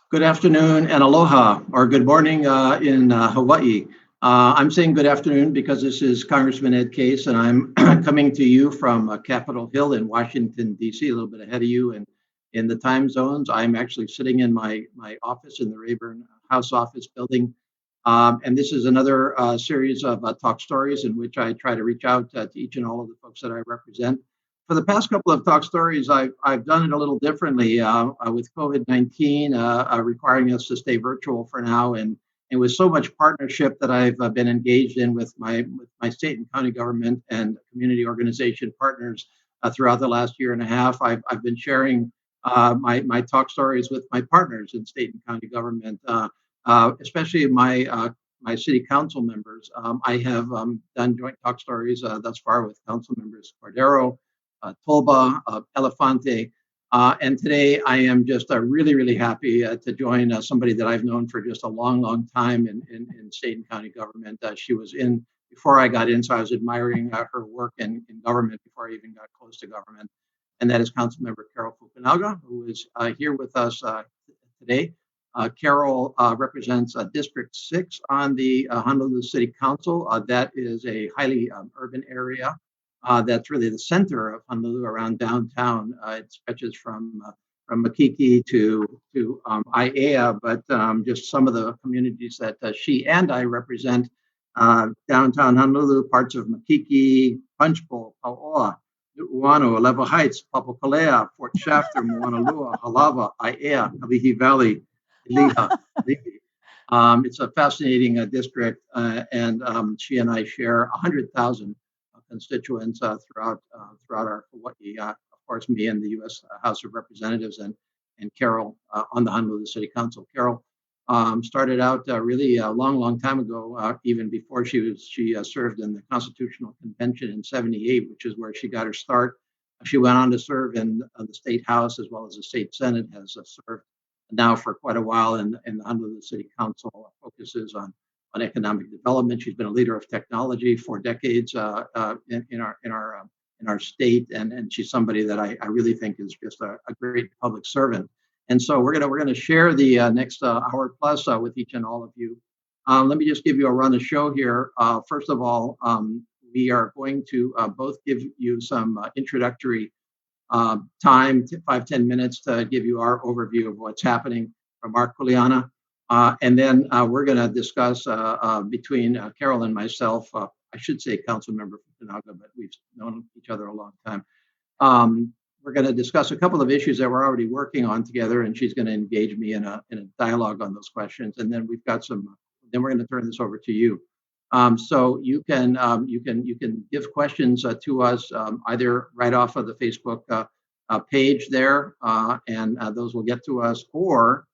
Good afternoon and aloha, or good morning in Hawaii. I'm saying good afternoon because this is Congressman Ed Case, and I'm coming to you from Capitol Hill in Washington, D.C., a little bit ahead of you in the time zones. I'm actually sitting in my office in the Rayburn House Office building. And this is another series of talk stories in which I try to reach out to each and all of the folks that I represent. For the past couple of talk stories, I've done it a little differently with COVID-19 requiring us to stay virtual for now, and with so much partnership that I've been engaged in with my state and county government and community organization partners throughout the last year and a half. I've been sharing my talk stories with my partners in state and county government, especially my city council members. I have done joint talk stories thus far with council members Cordero, Tolba, Elefante. And today I am just really, really happy to join somebody that I've known for just a long, long time in state and county government. She was in before I got in, so I was admiring her work in government before I even got close to government. And that is Councilmember Carol Fukunaga, who is here with us today. Carol represents District 6 on the Honolulu City Council. That is a highly urban area that's really the center of Honolulu around downtown. It stretches from Makiki to Aiea, but just some of the communities that she and I represent: downtown Honolulu, parts of Makiki, Punchbowl, Pauoa, Nu'uanu, Alewa Heights, Papakolea, Fort Shafter, Moanalua, Halawa, Aiea, Kalihi Valley, Iliha, Lipi. It's a fascinating district, and she and I share 100,000 constituents throughout our Hawaii. Of course, me and the U.S. House of Representatives, and Carol on the Honolulu City Council. Carol started out really a long, long time ago, even before she served in the Constitutional Convention in '78, which is where she got her start. She went on to serve in the State House as well as the State Senate. Has served now for quite a while in the Honolulu City Council. Focuses on economic development. She's been a leader of technology for decades in our state, and she's somebody that I really think is just a great public servant. And so we're gonna share the next hour plus with each and all of you. Let me just give you a run of show here. First of all, we are going to both give you some introductory time, 5-10 minutes to give you our overview of what's happening from Mark Kuleana. And then we're going to discuss between Carol and myself, I should say Councilmember Fukunaga, but we've known each other a long time. We're going to discuss a couple of issues that we're already working on together, and she's going to engage me in a dialogue on those questions. And then we've got then we're going to turn this over to you. So you can give questions to us either right off of the Facebook page there, and those will get to us, or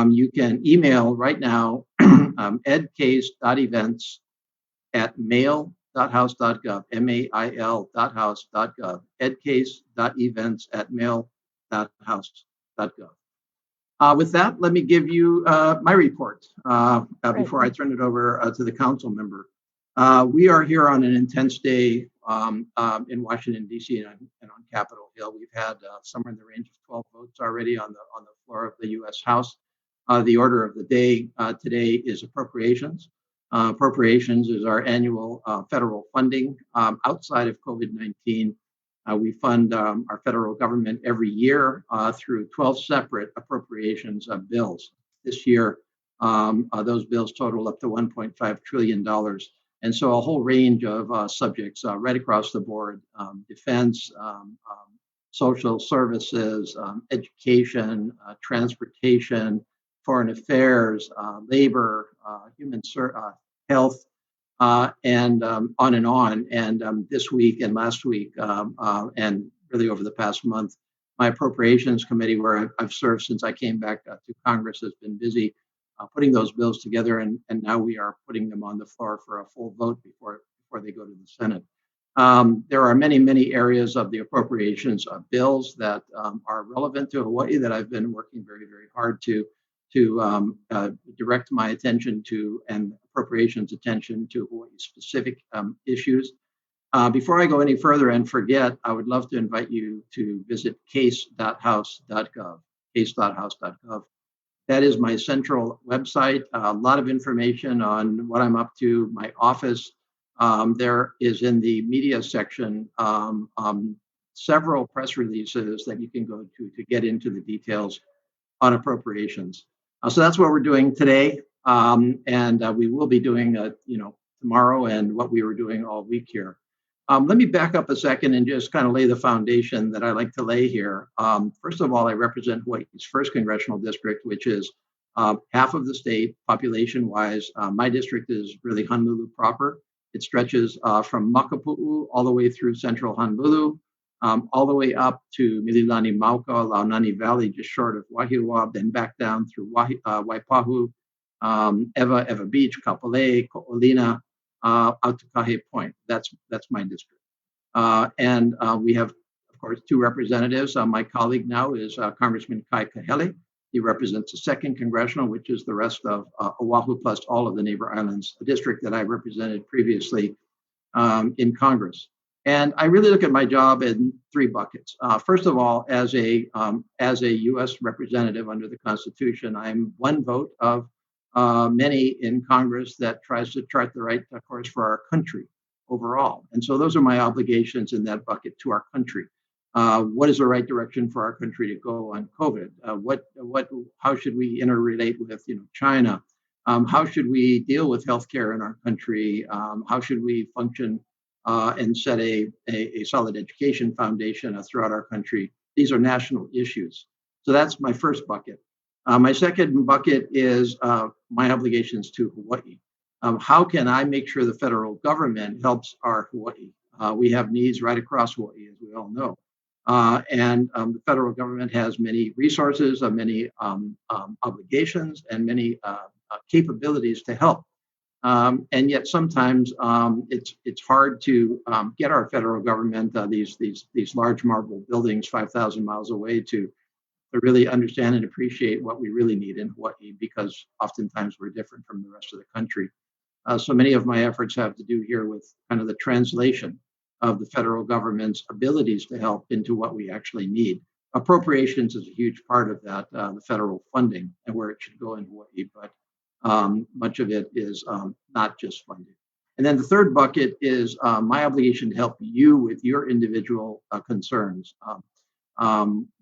you can email right now edcase.events@mail.house.gov, mail.house.gov, edcase.events@mail.house.gov. With that, let me give you my report before I turn it over to the council member. We are here on an intense day in Washington, D.C. and on Capitol Hill. We've had somewhere in the range of 12 votes already on the floor of the U.S. House. The order of the day today is appropriations. Appropriations is our annual federal funding outside of COVID-19. We fund our federal government every year through 12 separate appropriations bills. This year, those bills total up to $1.5 trillion. And so a whole range of subjects right across the board: defense, social services, education, transportation, foreign affairs, labor, health, and on and on. And this week and last week, and really over the past month, my appropriations committee, where I've served since I came back to Congress, has been busy putting those bills together, and now we are putting them on the floor for a full vote before they go to the Senate. There are many, many areas of the appropriations bills that are relevant to Hawaii that I've been working very, very hard to direct my attention to, and appropriations attention to Hawaii specific issues. Before I go any further and forget, I would love to invite you to visit case.house.gov, case.house.gov. That is my central website. A lot of information on what I'm up to, my office. There is in the media section several press releases that you can go to get into the details on appropriations. So that's what we're doing today, and we will be doing, tomorrow, and what we were doing all week here. Let me back up a second and just kind of lay the foundation that I like to lay here. First of all, I represent Hawaii's first congressional district, which is half of the state population-wise. My district is really Honolulu proper. It stretches from Makapu'u all the way through central Honolulu, all the way up to Mililani Mauka, Launani Valley, just short of Wahiawa, then back down through Waipahu, Eva Beach, Kapolei, Ko'olina, out to Kahe Point. That's my district. And we have, of course, two representatives. My colleague now is Congressman Kai Kaheli. He represents the second congressional, which is the rest of Oahu plus all of the neighbor islands, a district that I represented previously in Congress. And I really look at my job in three buckets. First of all, as a U.S. representative under the Constitution, I'm one vote of many in Congress that tries to chart the right course for our country overall. And so those are my obligations in that bucket to our country. What is the right direction for our country to go on COVID? How should we interrelate with China? How should we deal with healthcare in our country? How should we function and set a solid education foundation throughout our country? These are national issues. So that's my first bucket. My second bucket is my obligations to Hawaii. How can I make sure the federal government helps our Hawaii? We have needs right across Hawaii, as we all know. And the federal government has many resources, many obligations, and many capabilities to help. And yet sometimes it's hard to get our federal government, these large marble buildings 5,000 miles away, to really understand and appreciate what we really need in Hawaii, because oftentimes we're different from the rest of the country. So many of my efforts have to do here with kind of the translation of the federal government's abilities to help into what we actually need. Appropriations is a huge part of that, the federal funding and where it should go in Hawaii, but much of it is not just funding. And then the third bucket is my obligation to help you with your individual concerns.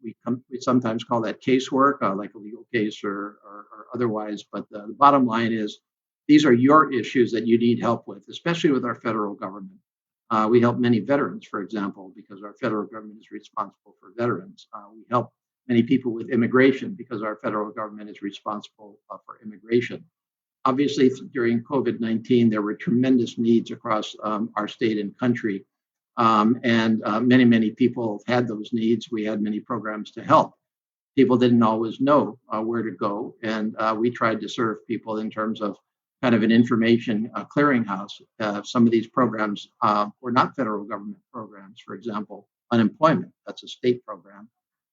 We sometimes call that casework, like a legal case or otherwise, but the bottom line is these are your issues that you need help with, especially with our federal government. We help many veterans, for example, because our federal government is responsible for veterans. We help many people with immigration because our federal government is responsible for immigration. Obviously, during COVID-19, there were tremendous needs across our state and country. And many people had those needs. We had many programs to help. People didn't always know where to go. And we tried to serve people in terms of kind of an information clearinghouse. Some of these programs were not federal government programs. For example, unemployment, that's a state program.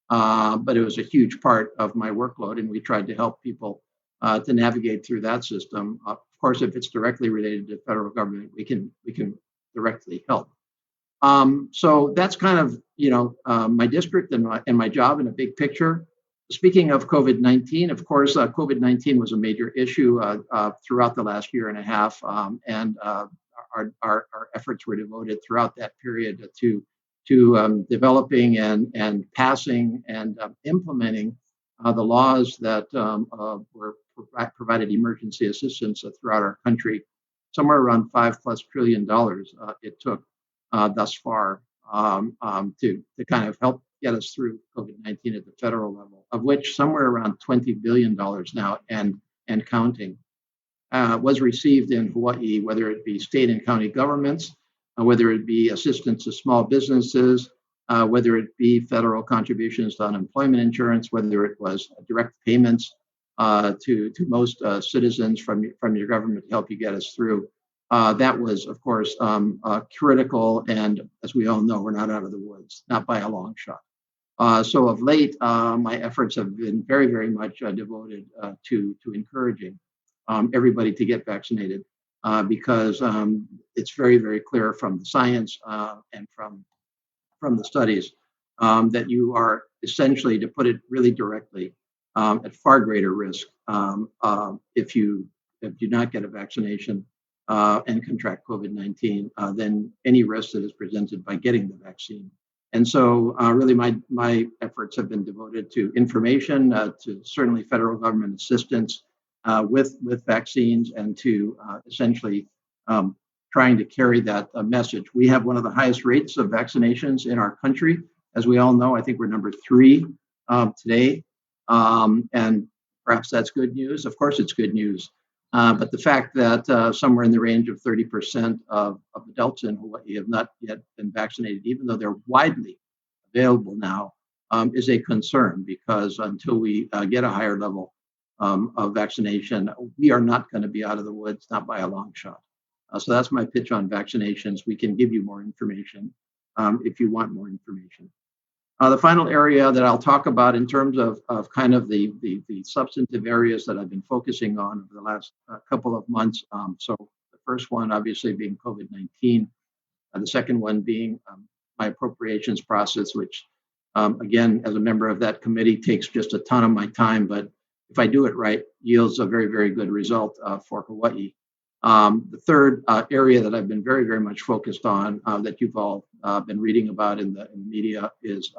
But it was a huge part of my workload, and we tried to help people to navigate through that system. Of course, if it's directly related to federal government, we can directly help. So that's kind of my district and my job in a big picture. Speaking of COVID-19, of course, COVID-19 was a major issue throughout the last year and a half, and our efforts were devoted throughout that period to developing and passing and implementing the laws that provided emergency assistance throughout our country. Somewhere around $5+ trillion it took thus far to kind of help get us through COVID-19 at the federal level, of which somewhere around $20 billion now and counting was received in Hawaii, whether it be state and county governments, whether it be assistance to small businesses, whether it be federal contributions to unemployment insurance, whether it was direct payments to most citizens from your government to help you get us through. That was, of course, critical. And as we all know, we're not out of the woods, not by a long shot. So of late, my efforts have been very, very much devoted to encouraging everybody to get vaccinated because it's very, very clear from the science and from the studies that you are essentially, to put it really directly, at far greater risk if you do not get a vaccination and contract COVID-19 than any risk that is presented by getting the vaccine. And so really my efforts have been devoted to information, to certainly federal government assistance with vaccines, and to essentially trying to carry that message. We have one of the highest rates of vaccinations in our country. As we all know, I think we're number 3 today. And perhaps that's good news. Of course, it's good news. But the fact that somewhere in the range of 30% of adults in Hawaii have not yet been vaccinated, even though they're widely available now, is a concern, because until we get a higher level of vaccination, we are not going to be out of the woods, not by a long shot. So that's my pitch on vaccinations. We can give you more information if you want more information. The final area that I'll talk about in terms of kind of the substantive areas that I've been focusing on over the last couple of months. So the first one obviously being COVID-19, the second one being my appropriations process, which again, as a member of that committee, takes just a ton of my time, but if I do it right, yields a very, very good result for Hawaii. The third area that I've been very, very much focused on that you've all been reading about in the media is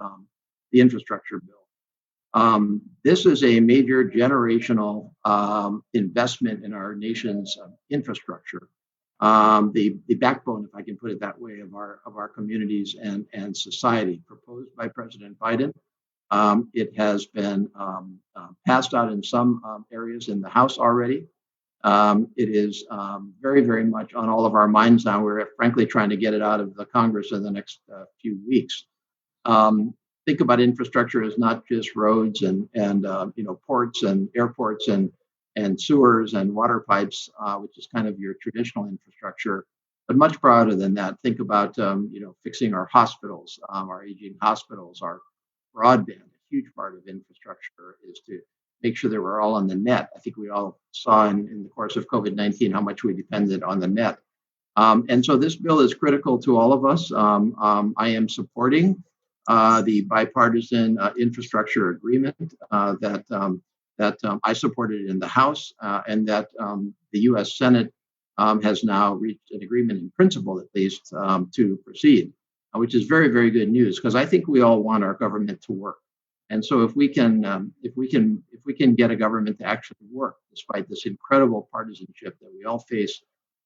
the infrastructure bill. This is a major generational investment in our nation's infrastructure, the backbone, if I can put it that way, of our communities and society, proposed by President Biden. It has been passed out in some areas in the House already. It is very, very much on all of our minds now. We're frankly trying to get it out of the Congress in the next few weeks. Think about infrastructure as not just roads and ports and airports and sewers and water pipes, which is kind of your traditional infrastructure, but much broader than that. Think about fixing our hospitals, our aging hospitals, our broadband. A huge part of infrastructure is to make sure that we're all on the net. I think we all saw in the course of COVID-19 how much we depended on the net. And so this bill is critical to all of us. I am supporting the bipartisan infrastructure agreement that I supported in the House, and that the U.S. Senate has now reached an agreement in principle, at least, to proceed, which is very, very good news, because I think we all want our government to work. And so if we can get a government to actually work, despite this incredible partisanship that we all face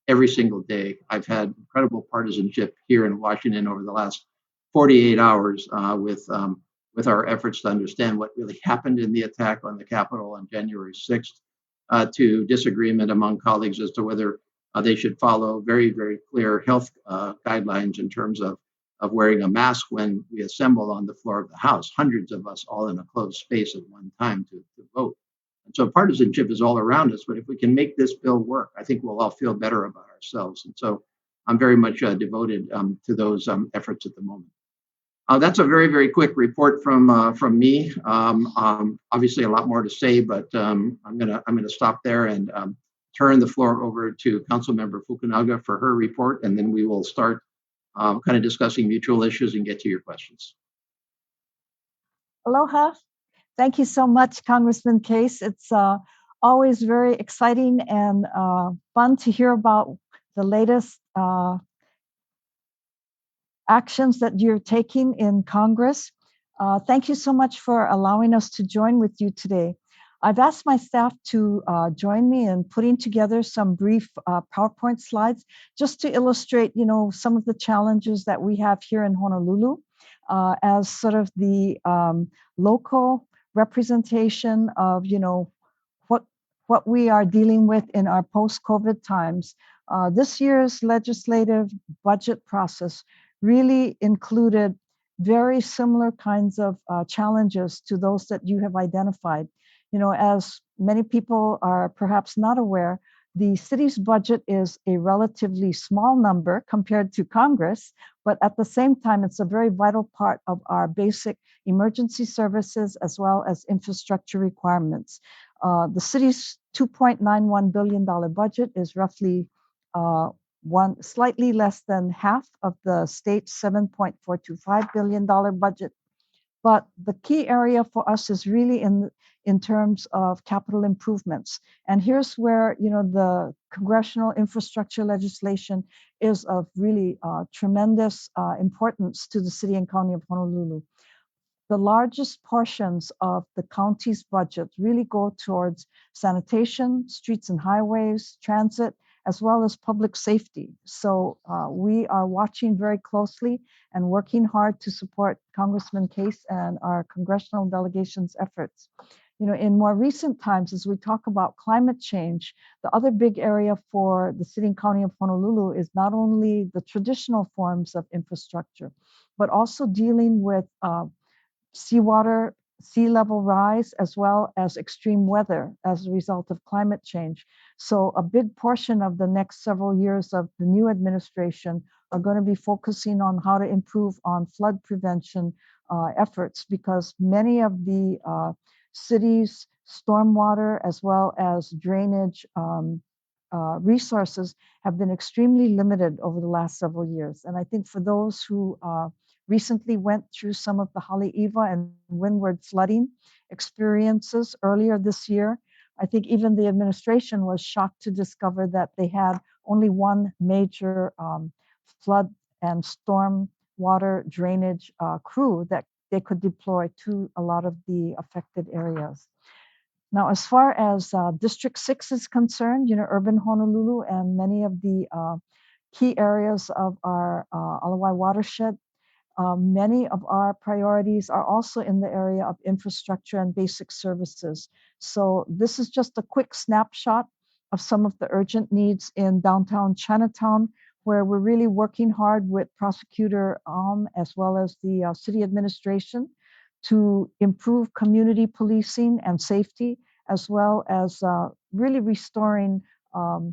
every single day. I've had incredible partisanship here in Washington over the last 48 hours with our efforts to understand what really happened in the attack on the Capitol on January 6th, to disagreement among colleagues as to whether they should follow very, very clear health guidelines in terms of wearing a mask when we assemble on the floor of the House, hundreds of us all in a closed space at one time to vote. And so partisanship is all around us, but if we can make this bill work, I think we'll all feel better about ourselves. And so I'm very much devoted to those efforts at the moment. That's a very, very quick report from me. Obviously, a lot more to say, but I'm gonna stop there and turn the floor over to Councilmember Fukunaga for her report, and then we will start kind of discussing mutual issues and get to your questions. Aloha. Thank you so much, Congressman Case. It's always very exciting and fun to hear about the latest actions that you're taking in Congress. Thank you so much for allowing us to join with you today. I've asked my staff to join me in putting together some brief PowerPoint slides just to illustrate, some of the challenges that we have here in Honolulu as sort of the local representation of, what we are dealing with in our post-COVID times. This year's legislative budget process really included very similar kinds of challenges to those that you have identified. As many people are perhaps not aware, the city's budget is a relatively small number compared to Congress, but at the same time, it's a very vital part of our basic emergency services as well as infrastructure requirements. The city's $2.91 billion budget is roughly slightly less than half of the state's $7.425 billion budget. But the key area for us is really in terms of capital improvements. And here's where the congressional infrastructure legislation is of really tremendous importance to the city and county of Honolulu. The largest portions of the county's budget really go towards sanitation, streets and highways, transit, as well as public safety. So we are watching very closely and working hard to support Congressman Case and our congressional delegation's efforts. In more recent times, as we talk about climate change, the other big area for the city and county of Honolulu is not only the traditional forms of infrastructure, but also dealing with seawater, sea level rise, as well as extreme weather as a result of climate change. So a big portion of the next several years of the new administration are going to be focusing on how to improve on flood prevention efforts, because many of the cities' stormwater as well as drainage resources have been extremely limited over the last several years. And I think for those who recently went through some of the Haleiwa and windward flooding experiences earlier this year, I think even the administration was shocked to discover that they had only one major flood and storm water drainage crew that they could deploy to a lot of the affected areas. Now, as far as District 6 is concerned, urban Honolulu and many of the key areas of our Alawai watershed, many of our priorities are also in the area of infrastructure and basic services. So this is just a quick snapshot of some of the urgent needs in downtown Chinatown, where we're really working hard with Prosecutor as well as the city administration to improve community policing and safety, as well as really restoring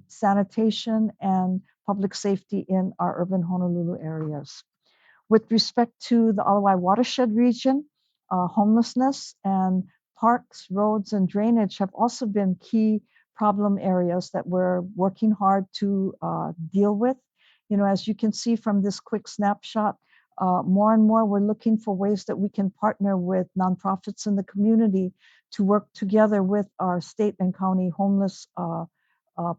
sanitation and public safety in our urban Honolulu areas. With respect to the Alawai watershed region, homelessness and parks, roads, and drainage have also been key problem areas that we're working hard to deal with. As you can see from this quick snapshot, more and more we're looking for ways that we can partner with nonprofits in the community to work together with our state and county homeless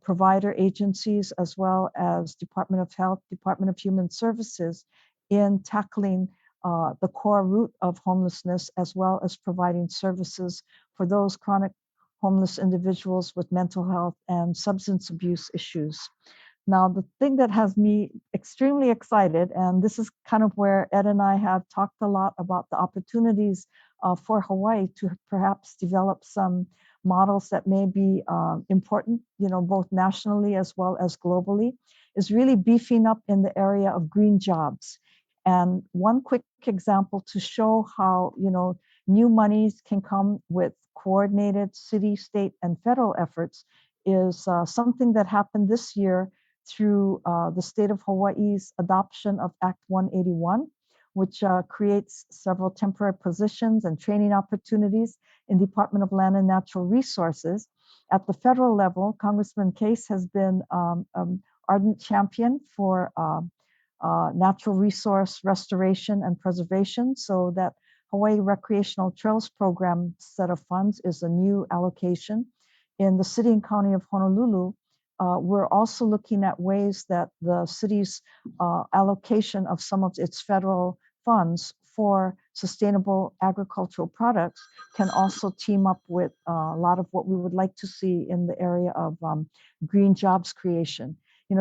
provider agencies, as well as Department of Health, Department of Human Services, in tackling the core root of homelessness, as well as providing services for those chronic homeless individuals with mental health and substance abuse issues. Now, the thing that has me extremely excited, and this is kind of where Ed and I have talked a lot about the opportunities for Hawaii to perhaps develop some models that may be important, both nationally as well as globally, is really beefing up in the area of green jobs. And one quick example to show how, new monies can come with coordinated city, state, and federal efforts is something that happened this year through the state of Hawaii's adoption of Act 181, which creates several temporary positions and training opportunities in Department of Land and Natural Resources. At the federal level, Congressman Case has been an ardent champion for natural resource restoration and preservation, so that Hawaii Recreational Trails Program set of funds is a new allocation. In the city and county of Honolulu, we're also looking at ways that the city's allocation of some of its federal funds for sustainable agricultural products can also team up with a lot of what we would like to see in the area of green jobs creation.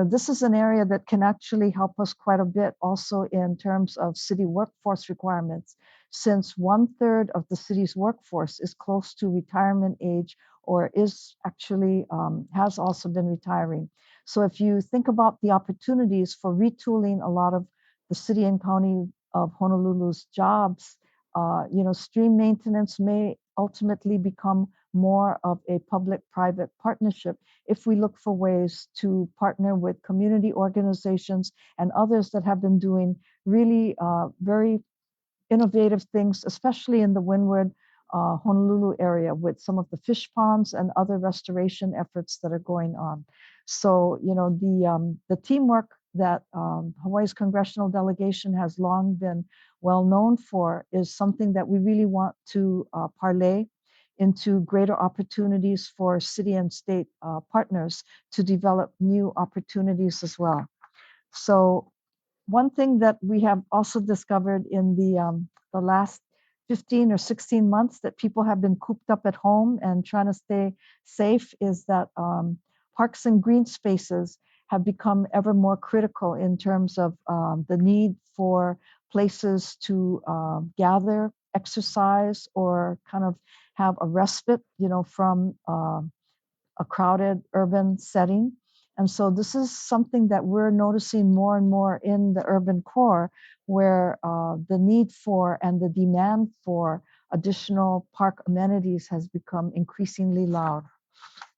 This is an area that can actually help us quite a bit also in terms of city workforce requirements, since 1/3 of the city's workforce is close to retirement age or is actually has also been retiring. So if you think about the opportunities for retooling a lot of the city and county of Honolulu's jobs, stream maintenance may ultimately become more of a public-private partnership if we look for ways to partner with community organizations and others that have been doing really very innovative things, especially in the windward Honolulu area with some of the fish ponds and other restoration efforts that are going on. So, the teamwork that Hawaii's congressional delegation has long been well known for is something that we really want to parlay into greater opportunities for city and state partners to develop new opportunities as well. So one thing that we have also discovered in the last 15 or 16 months that people have been cooped up at home and trying to stay safe is that parks and green spaces have become ever more critical in terms of the need for places to gather, exercise, or kind of have a respite, from a crowded urban setting. And so this is something that we're noticing more and more in the urban core, where the need for and the demand for additional park amenities has become increasingly loud.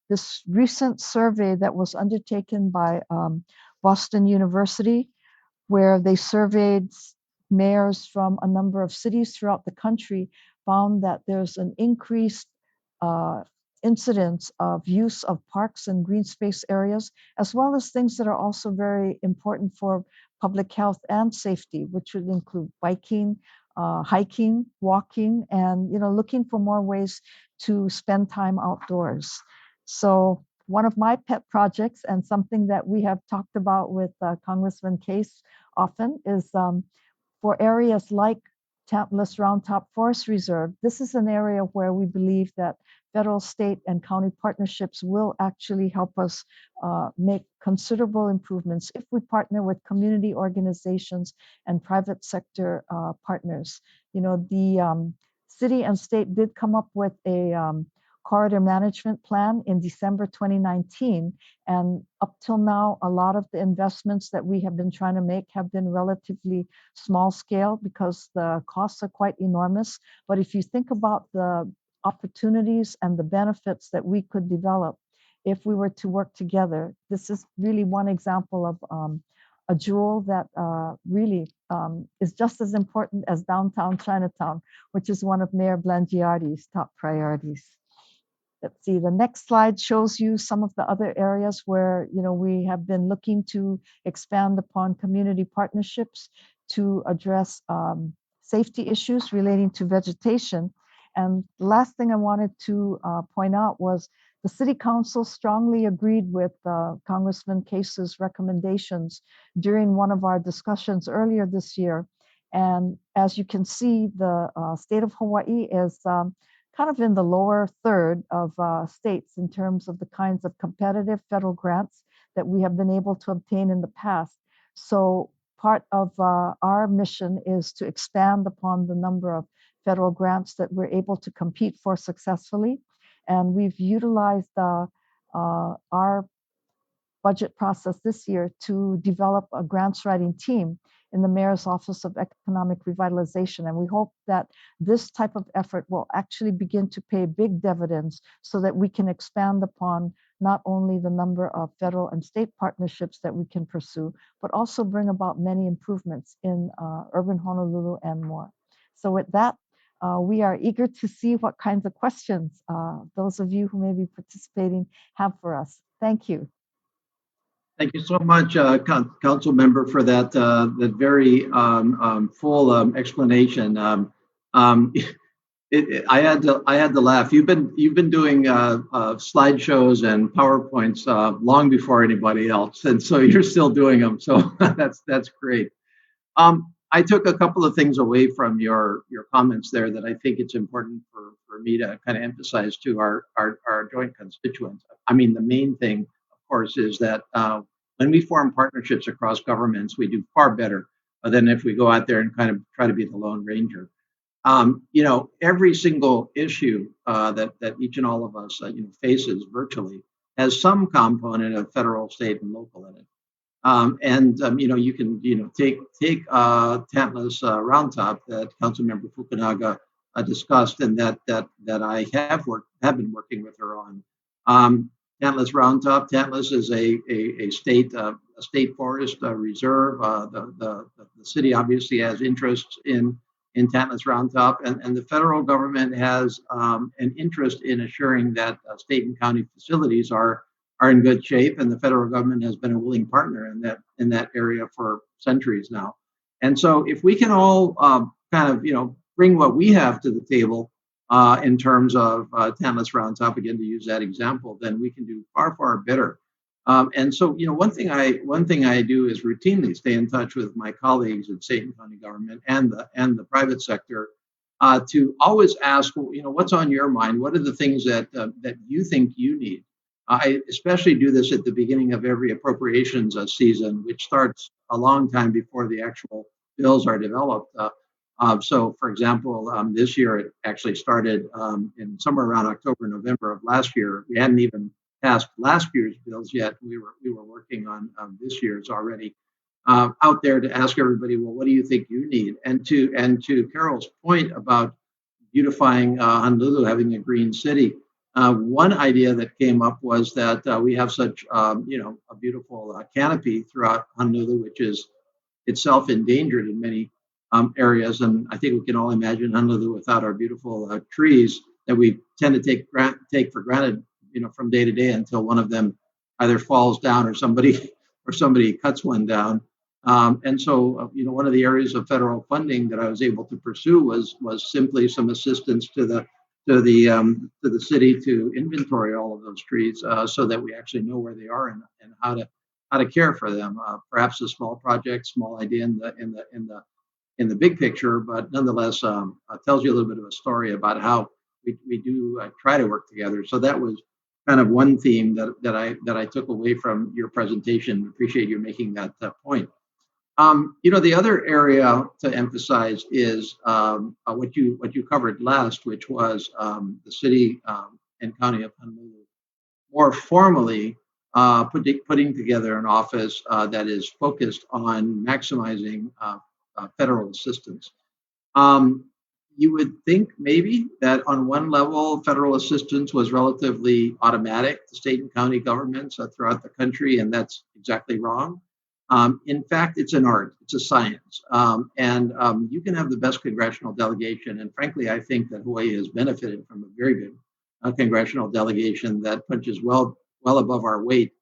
This recent survey that was undertaken by Boston University, where they surveyed mayors from a number of cities throughout the country, found that there's an increased uh, incidence of use of parks and green space areas, as well as things that are also very important for public health and safety, which would include biking, hiking, walking, and looking for more ways to spend time outdoors. So one of my pet projects and something that we have talked about with Congressman Case often is for areas like Tantalus Round Top Forest Reserve. This is an area where we believe that federal, state, and county partnerships will actually help us make considerable improvements if we partner with community organizations and private sector partners. The city and state did come up with a corridor management plan in December 2019. And up till now, a lot of the investments that we have been trying to make have been relatively small scale because the costs are quite enormous. But if you think about the opportunities and the benefits that we could develop if we were to work together, this is really one example of a jewel that really is just as important as downtown Chinatown, which is one of Mayor Blangiardi's top priorities. Let's see, the next slide shows you some of the other areas where we have been looking to expand upon community partnerships to address safety issues relating to vegetation. And the last thing I wanted to point out was the City Council strongly agreed with Congressman Case's recommendations during one of our discussions earlier this year. And as you can see, the state of Hawaii is kind of in the lower third of states in terms of the kinds of competitive federal grants that we have been able to obtain in the past. So part of our mission is to expand upon the number of federal grants that we're able to compete for successfully. And we've utilized our budget process this year to develop a grants writing team in the Mayor's Office of Economic Revitalization. And we hope that this type of effort will actually begin to pay big dividends so that we can expand upon not only the number of federal and state partnerships that we can pursue, but also bring about many improvements in urban Honolulu and more. So with that, we are eager to see what kinds of questions those of you who may be participating have for us. Thank you. Thank you so much, Council Member, for that very full explanation. I had to laugh. You've been doing slideshows and PowerPoints long before anybody else, and so you're still doing them. So that's great. I took a couple of things away from your comments there that I think it's important for me to kind of emphasize to our joint constituents. I mean, the main thing, of course, is that when we form partnerships across governments, we do far better than if we go out there and kind of try to be the Lone Ranger. Every single issue that each and all of us faces virtually has some component of federal, state, and local in it. You can take Tantalus Round Top that Councilmember Fukunaga discussed, and that I have been working with her on. Tantalus Round Top. Tantalus is a state forest reserve. The city obviously has interests in Tantalus Round Top, and the federal government has an interest in assuring that state and county facilities are are in good shape, and the federal government has been a willing partner in that area for centuries now. And so, if we can all kind of bring what we have to the table in terms of Tantalus Roundtop, again to use that example, then we can do far better. And so, one thing I do is routinely stay in touch with my colleagues in state and county government and the private sector to always ask, what's on your mind? What are the things that you think you need? I especially do this at the beginning of every appropriations season, which starts a long time before the actual bills are developed. So, for example, this year it actually started in somewhere around October, November of last year. We hadn't even passed last year's bills yet. We were working on this year's already. Out there to ask everybody, well, what do you think you need? And to Carol's point about beautifying Honolulu, having a green city, one idea that came up was that we have such a beautiful canopy throughout Honolulu, which is itself endangered in many areas. And I think we can all imagine Honolulu without our beautiful trees that we tend to take for granted, from day to day until one of them either falls down or somebody cuts one down. And so, one of the areas of federal funding that I was able to pursue was simply some assistance to the city to inventory all of those trees, so that we actually know where they are and how to care for them. Perhaps a small project, small idea in the big picture, but nonetheless tells you a little bit of a story about how we do try to work together. So that was kind of one theme that I took away from your presentation. Appreciate you making that point. The other area to emphasize is what you covered last, which was the city and county of Honolulu more formally putting together an office that is focused on maximizing federal assistance. You would think maybe that on one level, federal assistance was relatively automatic to state and county governments throughout the country, and that's exactly wrong. In fact, it's an art, it's a science, and you can have the best congressional delegation. And frankly, I think that Hawaii has benefited from a very good congressional delegation that punches well above our weight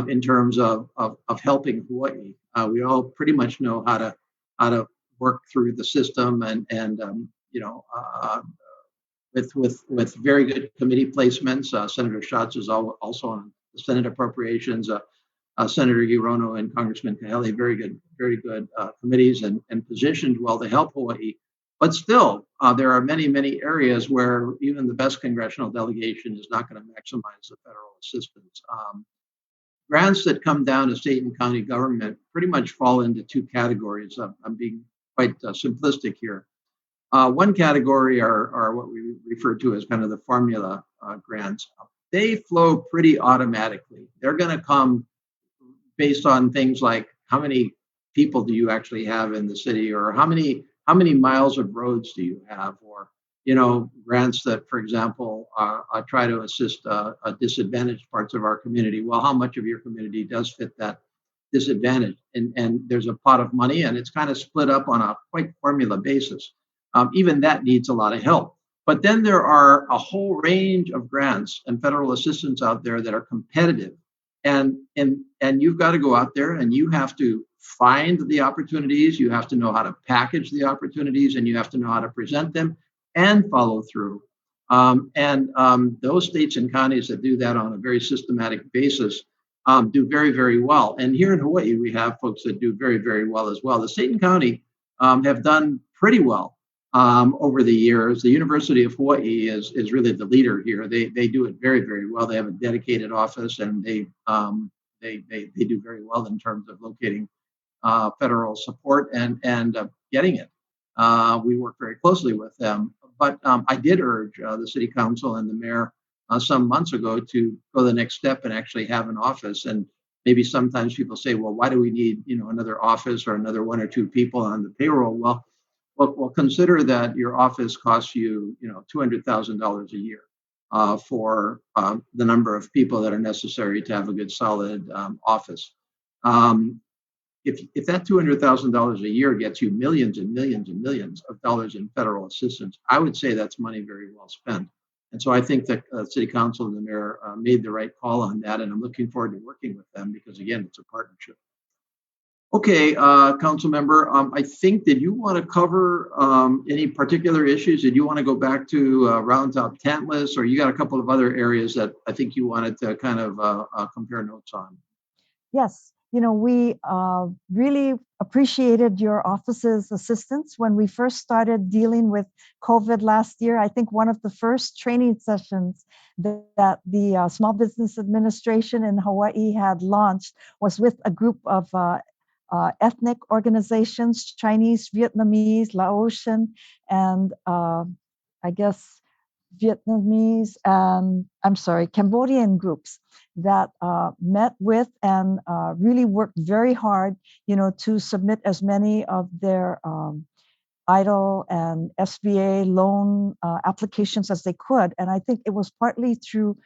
in terms of helping Hawaii. We all pretty much know how to work through the system, and with very good committee placements. Senator Schatz is also on the Senate Appropriations. Senator Hirono and Congressman Kaheli, very good committees and positioned well to help Hawaii. But still, there are many areas where even the best congressional delegation is not going to maximize the federal assistance. Grants that come down to state and county government pretty much fall into two categories. I'm being quite simplistic here. One category are what we refer to as kind of the formula grants. They flow pretty automatically. They're going to come based on things like how many people do you actually have in the city, or how many miles of roads do you have, or grants that, for example, try to assist disadvantaged parts of our community. Well, how much of your community does fit that disadvantage? And there's a pot of money, and it's kind of split up on a quite formula basis. Even that needs a lot of help. But then there are a whole range of grants and federal assistance out there that are competitive. And you've got to go out there and you have to find the opportunities. You have to know how to package the opportunities, and you have to know how to present them and follow through. Those states and counties that do that on a very systematic basis do very well. And here in Hawaii, we have folks that do very well as well. The state and county have done pretty well over the years. The University of Hawaii is really the leader here. They do it very well. They have a dedicated office, and they do very well in terms of locating federal support and getting it. We work very closely with them. But I did urge the city council and the mayor some months ago to go the next step and actually have an office. And maybe sometimes people say, well, why do we need another office or another one or two people on the payroll? Well, consider that your office costs you, $200,000 a year for the number of people that are necessary to have a good, solid office. If that $200,000 a year gets you millions and millions and millions of dollars in federal assistance, I would say that's money very well spent. And so I think that City Council and the Mayor made the right call on that, and I'm looking forward to working with them because, again, it's a partnership. Okay, Council Member, I think, did you want to cover any particular issues? Did you want to go back to round top tent list, or you got a couple of other areas that I think you wanted to kind of compare notes on? Yes, we really appreciated your office's assistance when we first started dealing with COVID last year. I think one of the first training sessions that the Small Business Administration in Hawaii had launched was with a group of ethnic organizations, Chinese, Vietnamese, Laotian, and I guess Vietnamese and Cambodian groups that met with and really worked very hard, to submit as many of their EIDL and SBA loan applications as they could. And I think it was partly through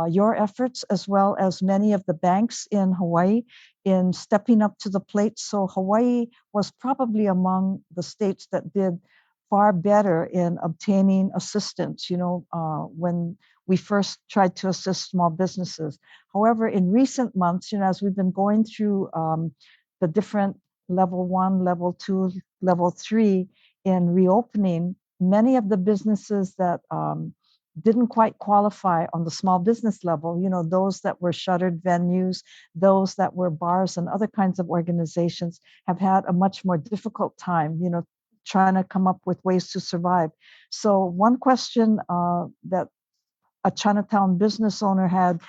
your efforts as well as many of the banks in Hawaii in stepping up to the plate. So Hawaii was probably among the states that did far better in obtaining assistance, when we first tried to assist small businesses. However, in recent months, as we've been going through the different level 1, level 2, level 3 in reopening, many of the businesses that didn't quite qualify on the small business level, those that were shuttered venues, those that were bars and other kinds of organizations have had a much more difficult time, trying to come up with ways to survive. So one question that a Chinatown business owner had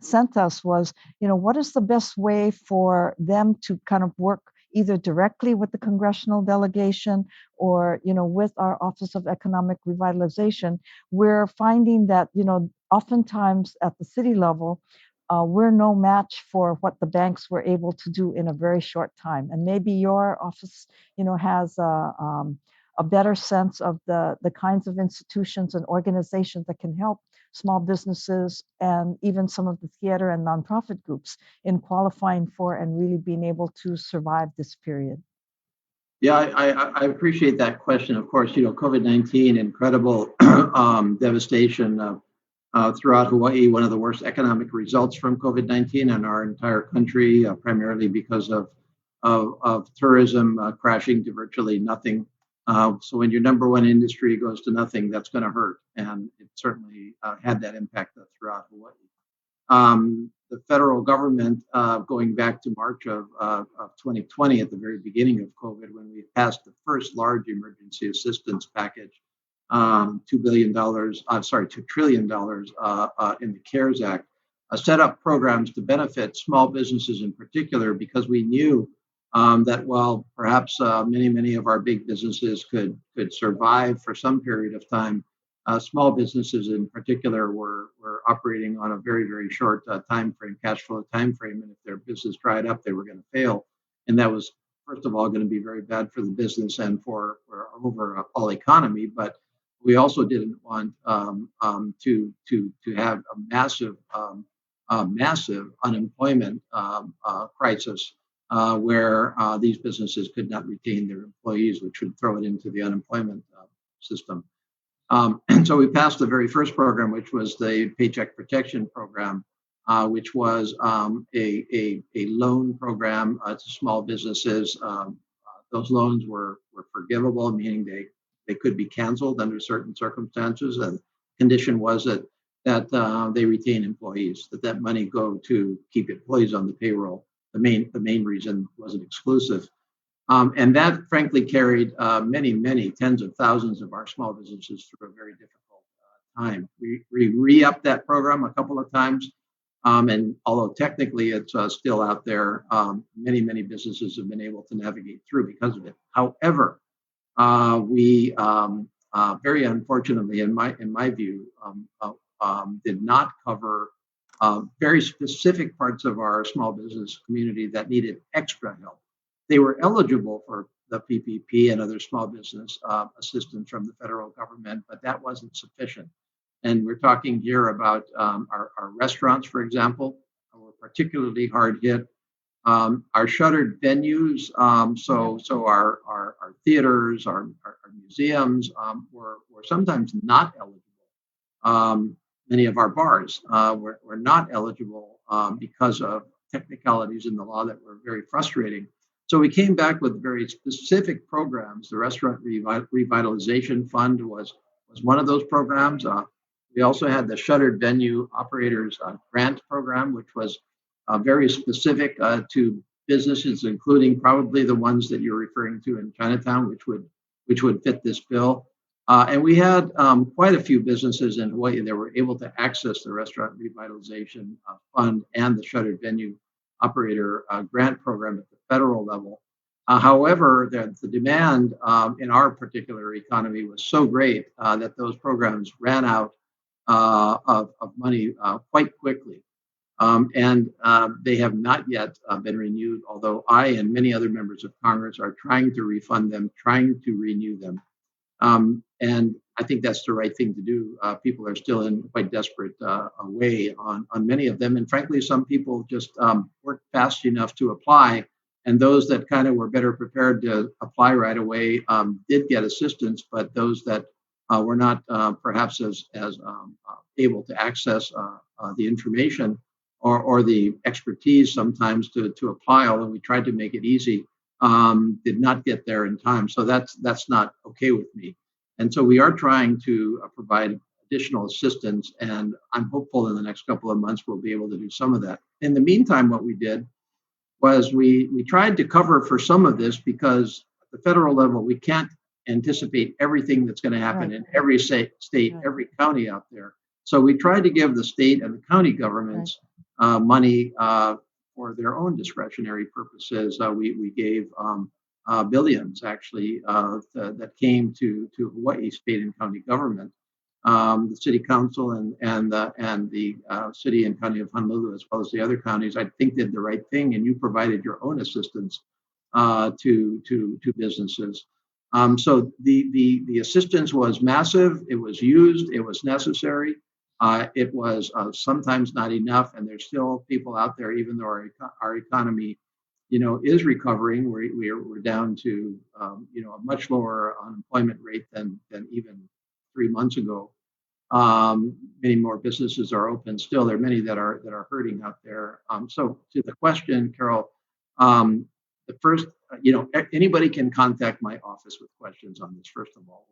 sent us was, what is the best way for them to kind of work either directly with the congressional delegation or, with our Office of Economic Revitalization? We're finding that, oftentimes at the city level, we're no match for what the banks were able to do in a very short time. And maybe your office, has a better sense of the kinds of institutions and organizations that can help small businesses and even some of the theater and nonprofit groups in qualifying for and really being able to survive this period. Yeah, I appreciate that question. Of course, COVID-19, incredible devastation throughout Hawaii, one of the worst economic results from COVID-19 in our entire country, primarily because of tourism crashing to virtually nothing. So when your number one industry goes to nothing, that's going to hurt. And it certainly had that impact throughout Hawaii. The federal government, going back to March of 2020, at the very beginning of COVID, when we passed the first large emergency assistance package, $2 trillion in the CARES Act, set up programs to benefit small businesses in particular, because we knew that while perhaps many of our big businesses could survive for some period of time, small businesses in particular were operating on a very short cash flow time frame, and if their business dried up, they were going to fail, and that was first of all going to be very bad for the business and for overall economy. But we also didn't want to have a massive unemployment crisis where these businesses could not retain their employees, which would throw it into the unemployment system. And so we passed the very first program, which was the Paycheck Protection program, which was a loan program to small businesses. Those loans were forgivable, meaning they could be canceled under certain circumstances. And the condition was that they retain employees, that money go to keep employees on the payroll. The main reason wasn't exclusive. And that frankly carried many tens of thousands of our small businesses through a very difficult time. We re-upped that program a couple of times. And although technically it's still out there, many businesses have been able to navigate through because of it. However, we very unfortunately, in my view, did not cover very specific parts of our small business community that needed extra help. They were eligible for the PPP and other small business assistance from the federal government, but that wasn't sufficient. And we're talking here about our restaurants, for example, were particularly hard hit. Our shuttered venues, so our theaters, our museums were sometimes not eligible many of our bars were not eligible because of technicalities in the law that were very frustrating. So we came back with very specific programs. The Restaurant Revitalization Fund was one of those programs. We also had the Shuttered Venue Operators Grant Program, which was very specific to businesses, including probably the ones that you're referring to in Chinatown, which would fit this bill. And we had quite a few businesses in Hawaii that were able to access the Restaurant Revitalization Fund and the Shuttered Venue Operator Grant Program at the federal level. However, the demand in our particular economy was so great that those programs ran out of money quite quickly. And they have not yet been renewed, although I and many other members of Congress are trying to refund them, trying to renew them. And I think that's the right thing to do. People are still in quite desperate way on many of them. And frankly, some people just weren't fast enough to apply. And those that kind of were better prepared to apply right away did get assistance, but those that were not perhaps as able to access the information or the expertise sometimes to apply, although we tried to make it easy, did not get there in time. So that's not okay with me. And so we are trying to provide additional assistance, and I'm hopeful in the next couple of months we'll be able to do some of that. In the meantime, what we did was we tried to cover for some of this because at the federal level, we can't anticipate everything that's going to happen in every state, every county out there. So we tried to give the state and the county governments money for their own discretionary purposes. We gave billions actually that came to Hawaii state and county government. The city council and the city and county of Honolulu, as well as the other counties, I think did the right thing, and you provided your own assistance to businesses. So the assistance was massive. It was used. It was necessary. It was sometimes not enough, and there's still people out there, even though our economy, is recovering. We're down to a much lower unemployment rate than even 3 months ago. Many more businesses are open. Still, there are many that are hurting out there. So to the question, Carol, the first, anybody can contact my office with questions on this. First of all,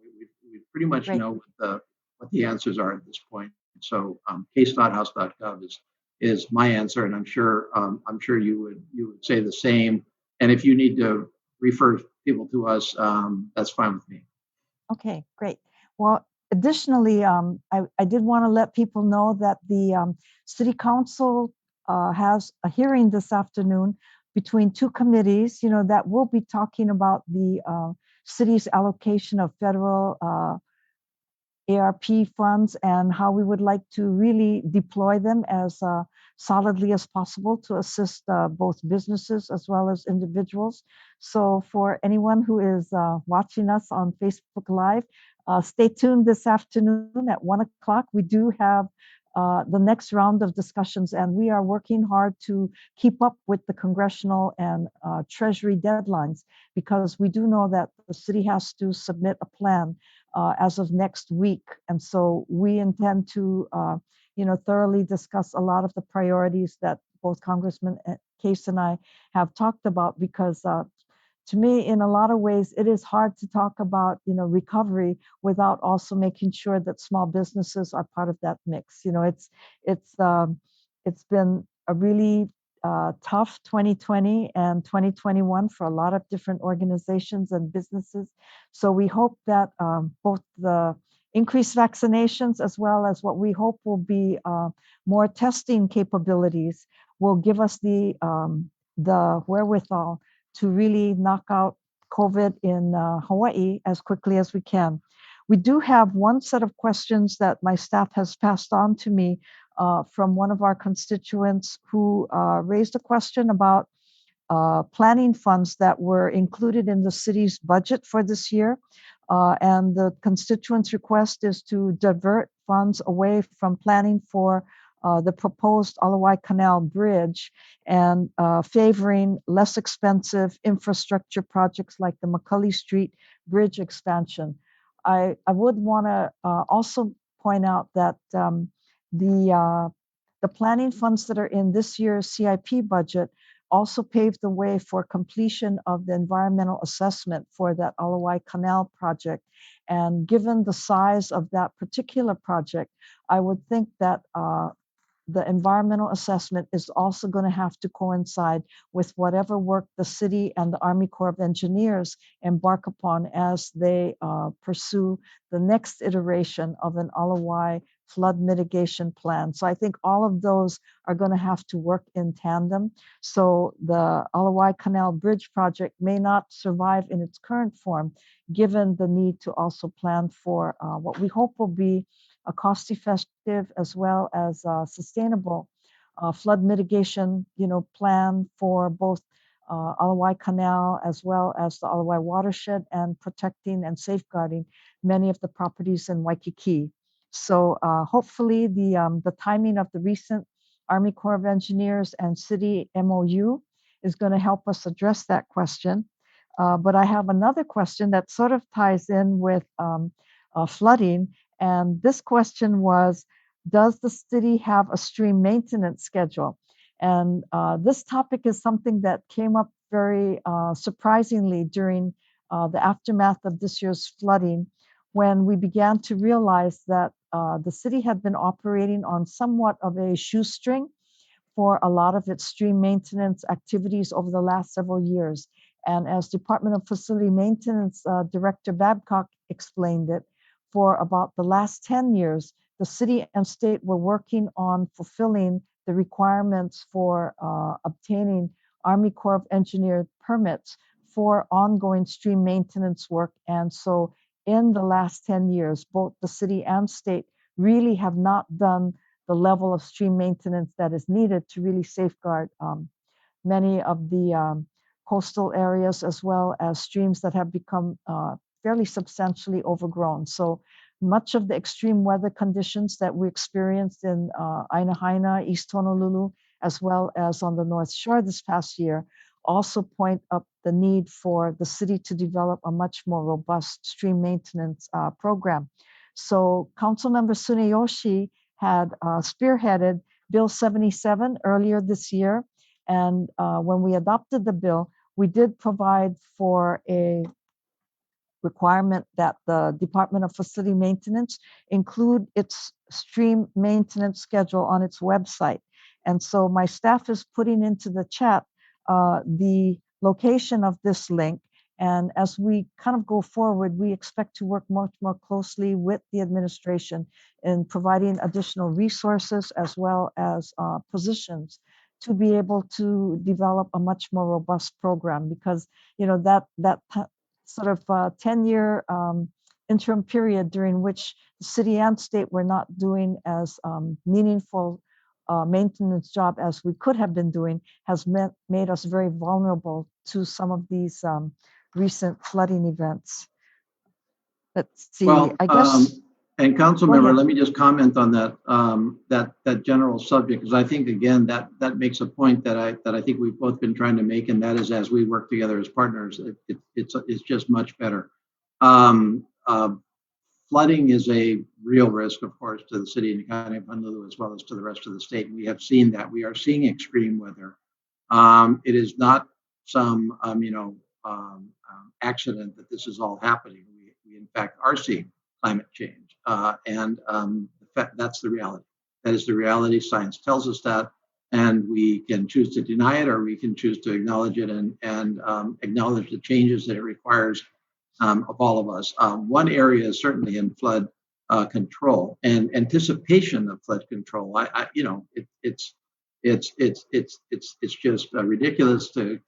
we pretty much know what the answers are at this point. So case.house.gov is my answer, and I'm sure you would say the same. And if you need to refer people to us, that's fine with me. Okay, great. Well, additionally, I did want to let people know that the City Council has a hearing this afternoon between two committees, that will be talking about the city's allocation of federal ARP funds and how we would like to really deploy them as solidly as possible to assist both businesses as well as individuals. So for anyone who is watching us on Facebook Live, stay tuned this afternoon at 1 o'clock. We do have the next round of discussions, and we are working hard to keep up with the congressional and Treasury deadlines, because we do know that the city has to submit a plan as of next week. And so we intend to, thoroughly discuss a lot of the priorities that both Congressman Case and I have talked about, because to me, in a lot of ways, it is hard to talk about, recovery without also making sure that small businesses are part of that mix. It's been a really tough 2020 and 2021 for a lot of different organizations and businesses. So we hope that both the increased vaccinations as well as what we hope will be more testing capabilities will give us the wherewithal to really knock out COVID in Hawaii as quickly as we can. We do have one set of questions that my staff has passed on to me from one of our constituents who raised a question about planning funds that were included in the city's budget for this year. And the constituent's request is to divert funds away from planning for the proposed Alawai Canal Bridge and favoring less expensive infrastructure projects like the McCully Street Bridge expansion. I would want to also point out that the planning funds that are in this year's CIP budget also paved the way for completion of the environmental assessment for that Alawai Canal project. And given the size of that particular project, I would think that the environmental assessment is also going to have to coincide with whatever work the city and the Army Corps of Engineers embark upon as they pursue the next iteration of an Alawai flood mitigation plan. So I think all of those are going to have to work in tandem. So the Alawai Canal Bridge project may not survive in its current form, given the need to also plan for what we hope will be a cost-effective as well as sustainable flood mitigation, plan for both Alawai Canal as well as the Alawai watershed, and protecting and safeguarding many of the properties in Waikiki. So hopefully the timing of the recent Army Corps of Engineers and City MOU is going to help us address that question. But I have another question that sort of ties in with flooding. And this question was, does the city have a stream maintenance schedule? And this topic is something that came up very surprisingly during the aftermath of this year's flooding, when we began to realize that the city had been operating on somewhat of a shoestring for a lot of its stream maintenance activities over the last several years. And as Department of Facility Maintenance Director Babcock explained it, for about the last 10 years, the city and state were working on fulfilling the requirements for obtaining Army Corps of Engineers permits for ongoing stream maintenance work. And so in the last 10 years, both the city and state really have not done the level of stream maintenance that is needed to really safeguard many of the coastal areas, as well as streams that have become fairly substantially overgrown. So much of the extreme weather conditions that we experienced in Aina, East Honolulu, as well as on the North Shore this past year, also point up the need for the city to develop a much more robust stream maintenance program. So Councilmember Tsuneyoshi had spearheaded Bill 77 earlier this year. And when we adopted the bill, we did provide for a requirement that the Department of Facility Maintenance include its stream maintenance schedule on its website. And so my staff is putting into the chat the location of this link. And as we kind of go forward, we expect to work much more closely with the administration in providing additional resources as well as positions to be able to develop a much more robust program, because that sort of 10-year interim period during which the city and state were not doing as meaningful maintenance job as we could have been doing has made us very vulnerable to some of these recent flooding events. Let's see. Well, I guess. And Councilmember, let me just comment on that that general subject, because I think again that makes a point that I think we've both been trying to make, and that is, as we work together as partners, it's just much better. Flooding is a real risk, of course, to the city and county of Honolulu as well as to the rest of the state. We have seen that. We are seeing extreme weather. It is not some accident that this is all happening. We in fact are seeing climate change, and that's the reality. That is the reality. Science tells us that, and we can choose to deny it, or we can choose to acknowledge it and acknowledge the changes that it requires of all of us. One area is certainly in flood control and anticipation of flood control. It's just ridiculous to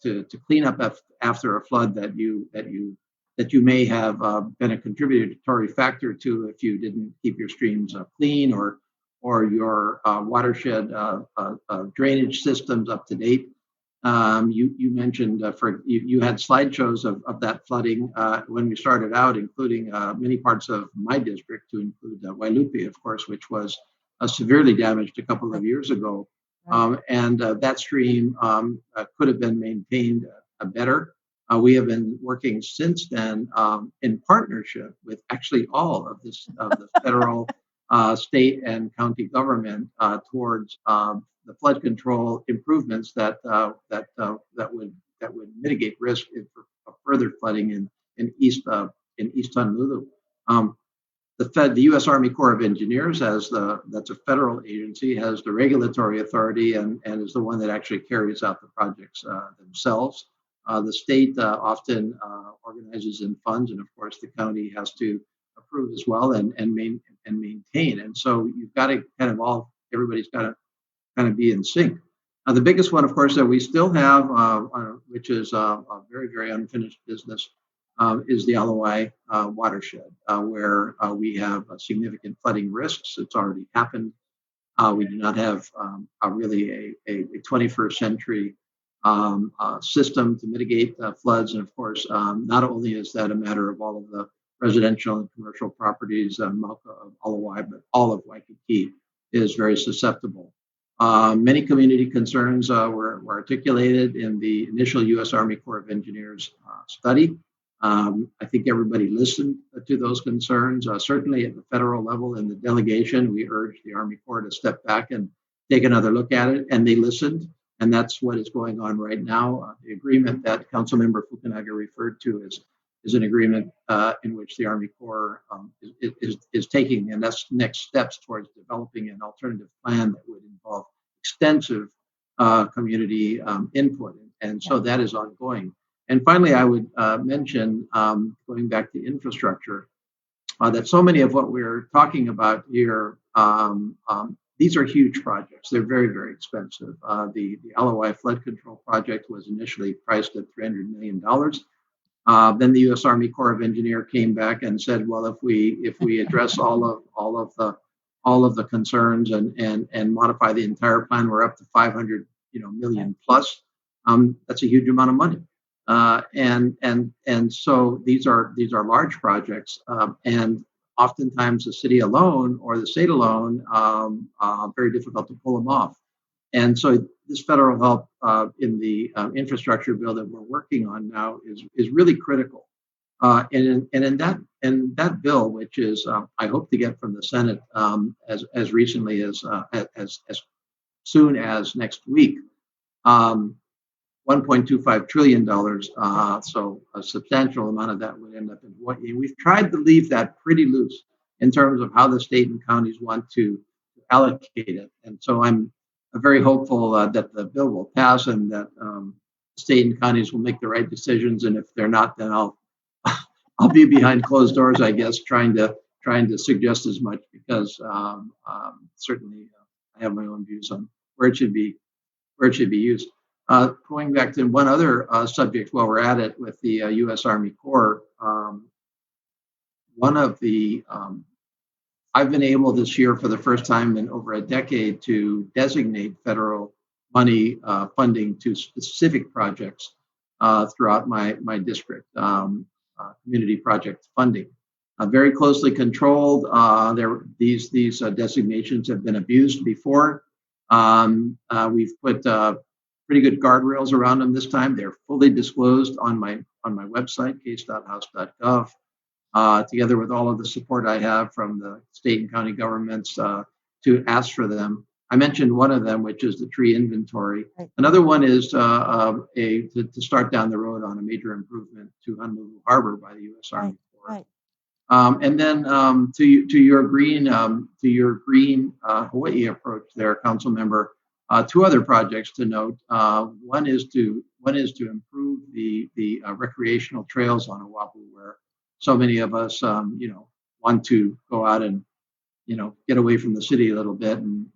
clean up after a flood that you may have been a contributory factor to if you didn't keep your streams clean or your watershed drainage systems up to date. You mentioned you had slideshows of that flooding when we started out, including many parts of my district, to include Wailupi, of course, which was severely damaged a couple of years ago. And that stream could have been maintained better. We have been working since then in partnership with actually all of the federal state and county government towards the flood control improvements that would mitigate risk of further flooding in East Honolulu. The U.S. Army Corps of Engineers that's a federal agency, has the regulatory authority and is the one that actually carries out the projects themselves. The state often organizes in funds, and of course the county has to approve as well and maintain. And so you've got to everybody's got to kind of be in sync. The biggest one, of course, that we still have, which is a very, very unfinished business, is the LOI watershed, where we have significant flooding risks. It's already happened. We do not have really a 21st century system to mitigate floods. And of course, not only is that a matter of all of the residential and commercial properties, Mauka of LOI, but all of Waikiki is very susceptible. Many community concerns were articulated in the initial U.S. Army Corps of Engineers study. I think everybody listened to those concerns. Certainly at the federal level in the delegation, we urged the Army Corps to step back and take another look at it, and they listened. And that's what is going on right now. The agreement that Councilmember Fukunaga referred to is an agreement in which the Army Corps is taking the next steps towards developing an alternative plan that would involve extensive community input. And so that is ongoing. And finally, I would mention, going back to infrastructure, that so many of what we're talking about here, these are huge projects. They're very, very expensive. The LOI flood control project was initially priced at $300 million. Then the U.S. Army Corps of Engineers came back and said, well, if we address all of the concerns and modify the entire plan, we're up to 500 million plus. That's a huge amount of money. And so these are large projects, and oftentimes the city alone or the state alone, very difficult to pull them off. And so this federal help in the infrastructure bill that we're working on now is really critical. And in that bill, which is I hope to get from the Senate as recently as soon as next week. $1.25 trillion, so a substantial amount of that would end up in Hawaii. We've tried to leave that pretty loose in terms of how the state and counties want to allocate it. And so I'm very hopeful that the bill will pass and that state and counties will make the right decisions. And if they're not, then I'll be behind closed doors, I guess, trying to suggest as much, because certainly I have my own views on where it should be used. Going back to one other subject while we're at it with the U.S. Army Corps, I've been able this year for the first time in over a decade to designate federal money funding to specific projects throughout my district, community project funding. Very closely controlled. These designations have been abused before. We've put pretty good guardrails around them this time. They're fully disclosed on my website, case.house.gov, together with all of the support I have from the state and county governments to ask for them. I mentioned one of them, which is the tree inventory. Right. Another one is to start down the road on a major improvement to Honolulu Harbor by the U.S. Army Corps. Right. And then to your green Hawaii approach there, Councilmember. Two other projects to note. One is to improve the recreational trails on Oahu, where so many of us, want to go out and, get away from the city a little bit and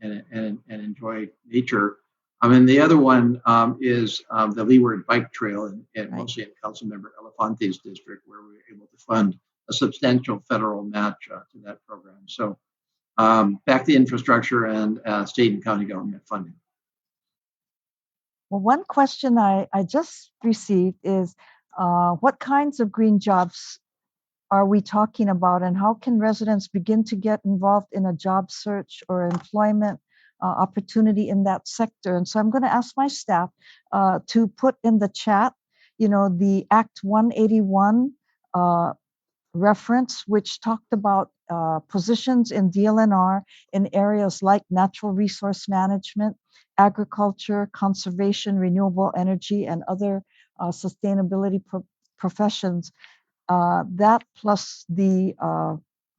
enjoy nature. And the other one is the Leeward Bike Trail, mostly in Councilmember Elefante's district, where we were able to fund a substantial federal match to that program. So back to infrastructure and state and county government funding. Well, one question I just received is, what kinds of green jobs are we talking about, and how can residents begin to get involved in a job search or employment opportunity in that sector? And so I'm going to ask my staff to put in the chat, the Act 181 reference, which talked about positions in DLNR in areas like natural resource management, agriculture, conservation, renewable energy, and other sustainability professions. That plus the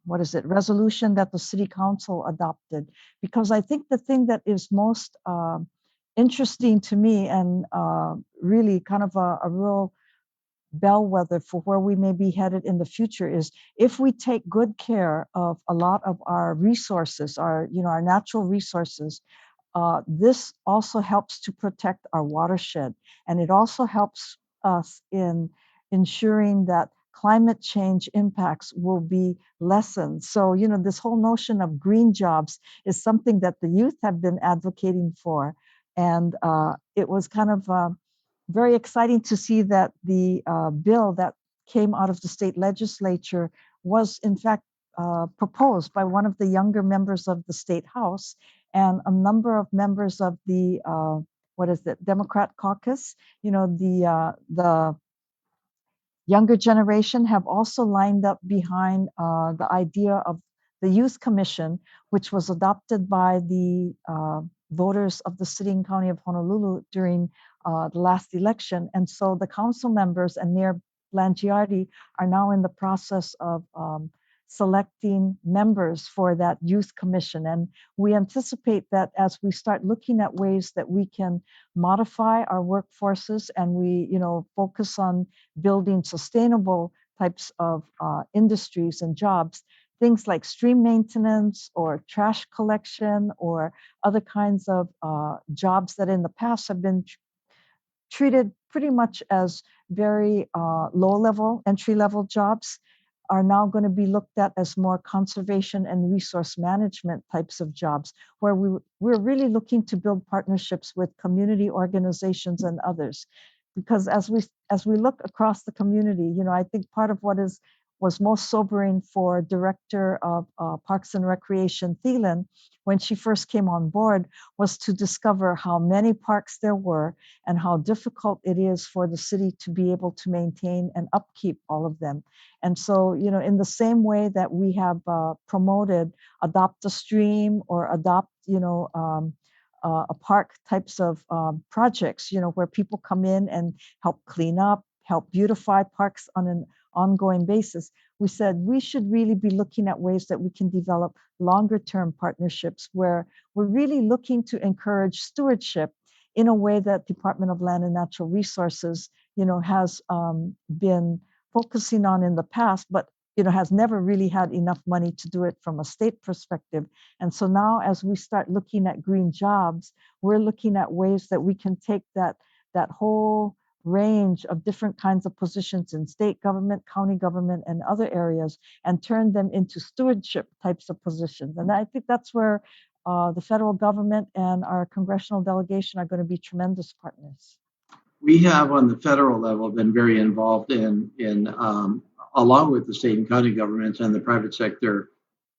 resolution that the city council adopted. Because I think the thing that is most interesting to me and really kind of a real bellwether for where we may be headed in the future is if we take good care of a lot of our resources, our natural resources. This also helps to protect our watershed, and it also helps us in ensuring that climate change impacts will be lessened. So, this whole notion of green jobs is something that the youth have been advocating for. And it was kind of very exciting to see that the bill that came out of the state legislature was, in fact, proposed by one of the younger members of the state house and a number of members of the Democrat caucus. The younger generation have also lined up behind the idea of the Youth Commission, which was adopted by the voters of the city and county of Honolulu during the last election. And so the council members and Mayor Blangiardi are now in the process of selecting members for that youth commission. And we anticipate that as we start looking at ways that we can modify our workforces and we, focus on building sustainable types of industries and jobs, things like stream maintenance or trash collection or other kinds of jobs that in the past have been treated pretty much as very low-level, entry-level jobs are now going to be looked at as more conservation and resource management types of jobs, where we're really looking to build partnerships with community organizations and others. Because as we look across the community, I think part of what was most sobering for Director of Parks and Recreation Thielen when she first came on board was to discover how many parks there were and how difficult it is for the city to be able to maintain and upkeep all of them. And so, in the same way that we have promoted adopt a stream or adopt, a park types of projects, where people come in and help clean up, help beautify parks on an ongoing basis, we said we should really be looking at ways that we can develop longer term partnerships where we're really looking to encourage stewardship in a way that Department of Land and Natural Resources, has been focusing on in the past, but has never really had enough money to do it from a state perspective. And so now as we start looking at green jobs, we're looking at ways that we can take that whole range of different kinds of positions in state government, county government, and other areas and turn them into stewardship types of positions. And I think that's where the federal government and our congressional delegation are going to be tremendous partners. We have on the federal level been very involved in along with the state and county governments and the private sector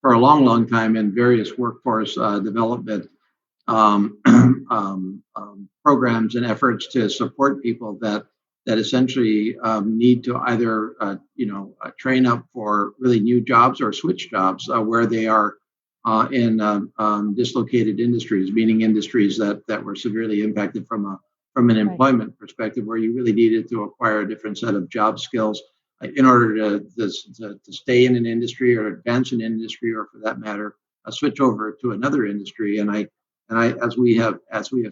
for a long, long time in various workforce development programs and efforts to support people that essentially need to either train up for really new jobs or switch jobs where they are in dislocated industries, meaning industries that were severely impacted from an employment perspective, where you really needed to acquire a different set of job skills in order to stay in an industry or advance an industry, or for that matter, switch over to another industry. And I, as we have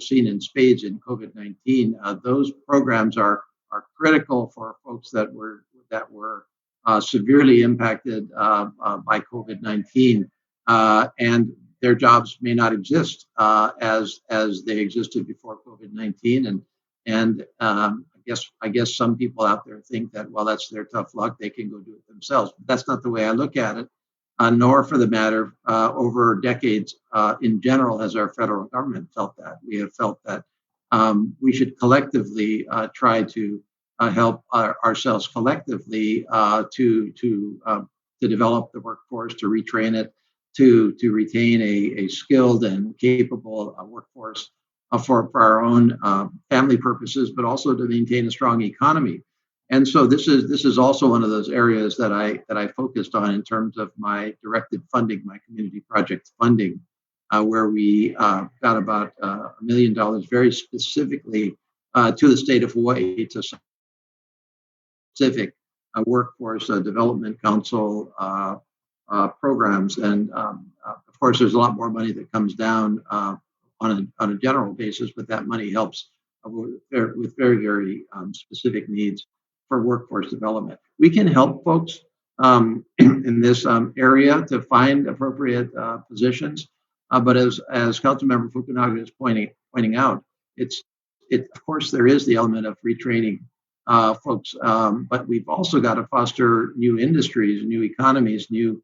seen in spades in COVID-19, those programs are critical for folks that were severely impacted by COVID-19, and their jobs may not exist as they existed before COVID-19. And I guess some people out there think that, well, that's their tough luck, they can go do it themselves. But that's not the way I look at it. Nor, for the matter, over decades in general has our federal government felt that. We have felt that we should collectively try to help ourselves collectively to develop the workforce, to retrain it, to retain a skilled and capable workforce for our own family purposes, but also to maintain a strong economy. And so this is also one of those areas that I focused on in terms of my directed funding, my community project funding, where we got about $1 million very specifically to the state of Hawaii to specific workforce development council programs. And of course, there's a lot more money that comes down on a general basis, but that money helps with very, very specific needs for workforce development. We can help folks in this area to find appropriate positions. But as Councilmember Fukunaga is pointing out, of course there is the element of retraining folks, but we've also got to foster new industries, new economies, new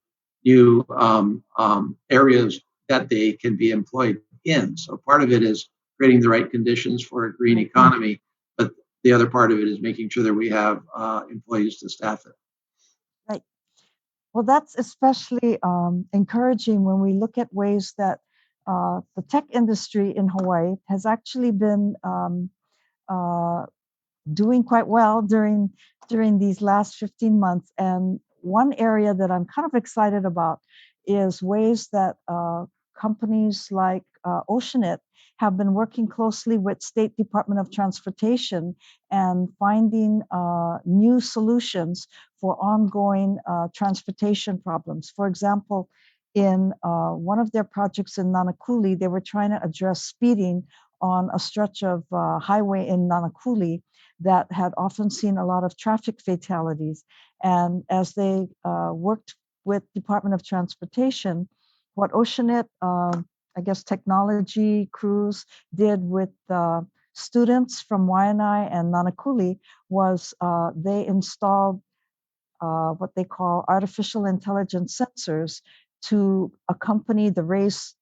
areas that they can be employed in. So part of it is creating the right conditions for a green economy, but the other part of it is making sure that we have employees to staff it. Right. Well, that's especially encouraging when we look at ways that the tech industry in Hawaii has actually been doing quite well during these last 15 months. And one area that I'm kind of excited about is ways that companies like Oceanit have been working closely with State Department of Transportation and finding new solutions for ongoing transportation problems. For example, in one of their projects in Nanakuli, they were trying to address speeding on a stretch of highway in Nanakuli that had often seen a lot of traffic fatalities. And as they worked with Department of Transportation, what Oceanit, I guess technology crews did with students from Waianae and Nanakuli was they installed what they call artificial intelligence sensors to accompany the raised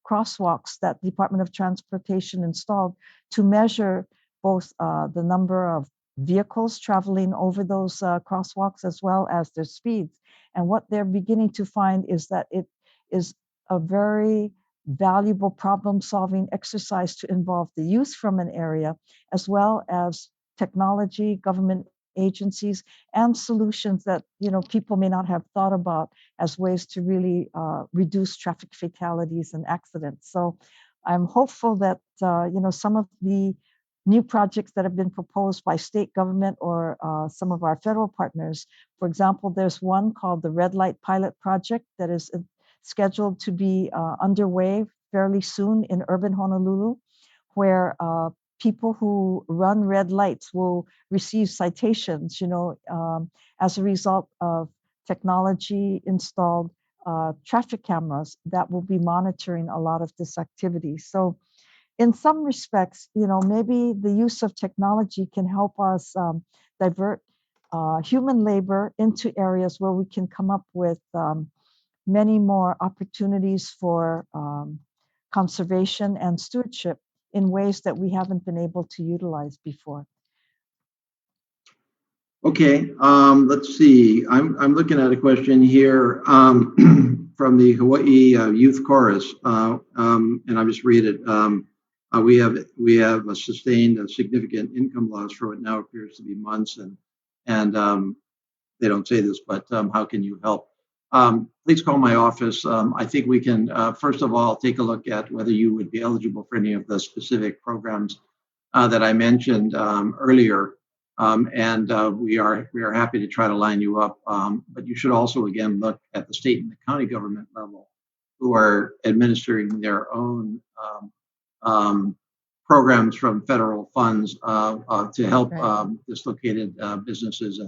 crosswalks that the Department of Transportation installed to measure both the number of vehicles traveling over those crosswalks as well as their speeds. And what they're beginning to find is that it is a very valuable problem-solving exercise to involve the youth from an area, as well as technology, government agencies, and solutions that people may not have thought about as ways to really reduce traffic fatalities and accidents. So I'm hopeful that some of the new projects that have been proposed by state government or some of our federal partners. For example, there's one called the Red Light Pilot Project that is scheduled to be underway fairly soon in urban Honolulu, where people who run red lights will receive citations, as a result of technology installed traffic cameras that will be monitoring a lot of this activity. So in some respects, maybe the use of technology can help us divert human labor into areas where we can come up with many more opportunities for conservation and stewardship in ways that we haven't been able to utilize before. Okay, let's see. I'm looking at a question here from the Hawaii Youth Chorus, and I'll just read it. We have sustained a significant income loss for what now appears to be months, and they don't say this, but how can you help? Please call my office. I think we can first of all take a look at whether you would be eligible for any of the specific programs that I mentioned earlier. And we are happy to try to line you up. But you should also, again, look at the state and the county government level who are administering their own programs from federal funds to help dislocated businesses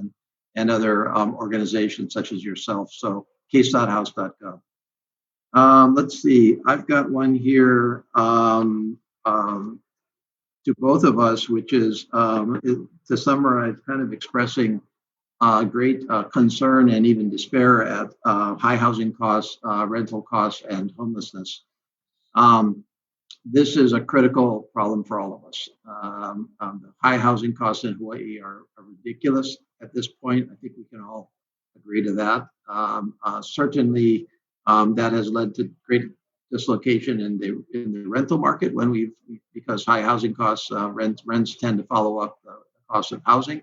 and other organizations such as yourself. So case.house.gov. Let's see, I've got one here to both of us, which is to summarize, kind of expressing great concern and even despair at high housing costs, rental costs, and homelessness. This is a critical problem for all of us. The high housing costs in Hawaii are ridiculous at this point. I think we can all agree to that. Certainly, that has led to great dislocation in the rental market because high housing costs, rents tend to follow up the cost of housing.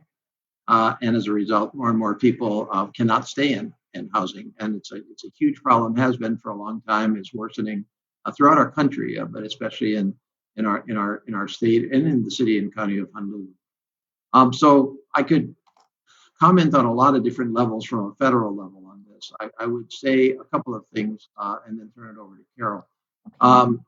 and as a result, more and more people cannot stay in housing, and it's a huge problem. Has been for a long time. Is worsening throughout our country, but especially in our state and in the city and county of Honolulu. So I could comment on a lot of different levels from a federal level on this. I would say a couple of things and then turn it over to Carol. Um,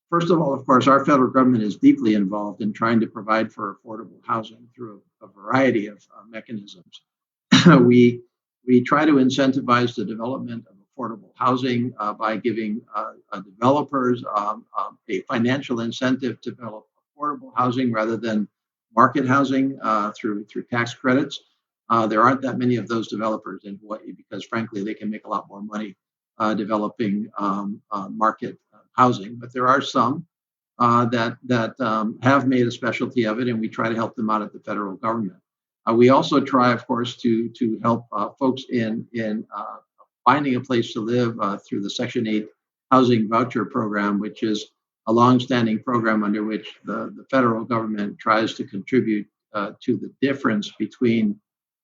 First of all, of course, our federal government is deeply involved in trying to provide for affordable housing through a variety of mechanisms. we try to incentivize the development of affordable housing by giving developers a financial incentive to develop affordable housing rather than market housing through tax credits. There aren't that many of those developers in Hawaii because, frankly, they can make a lot more money developing market housing. But there are some that have made a specialty of it, and we try to help them out at the federal government. We also try, of course, to help folks in finding a place to live through the Section 8 housing voucher program, which is a longstanding program under which the federal government tries to contribute to the difference between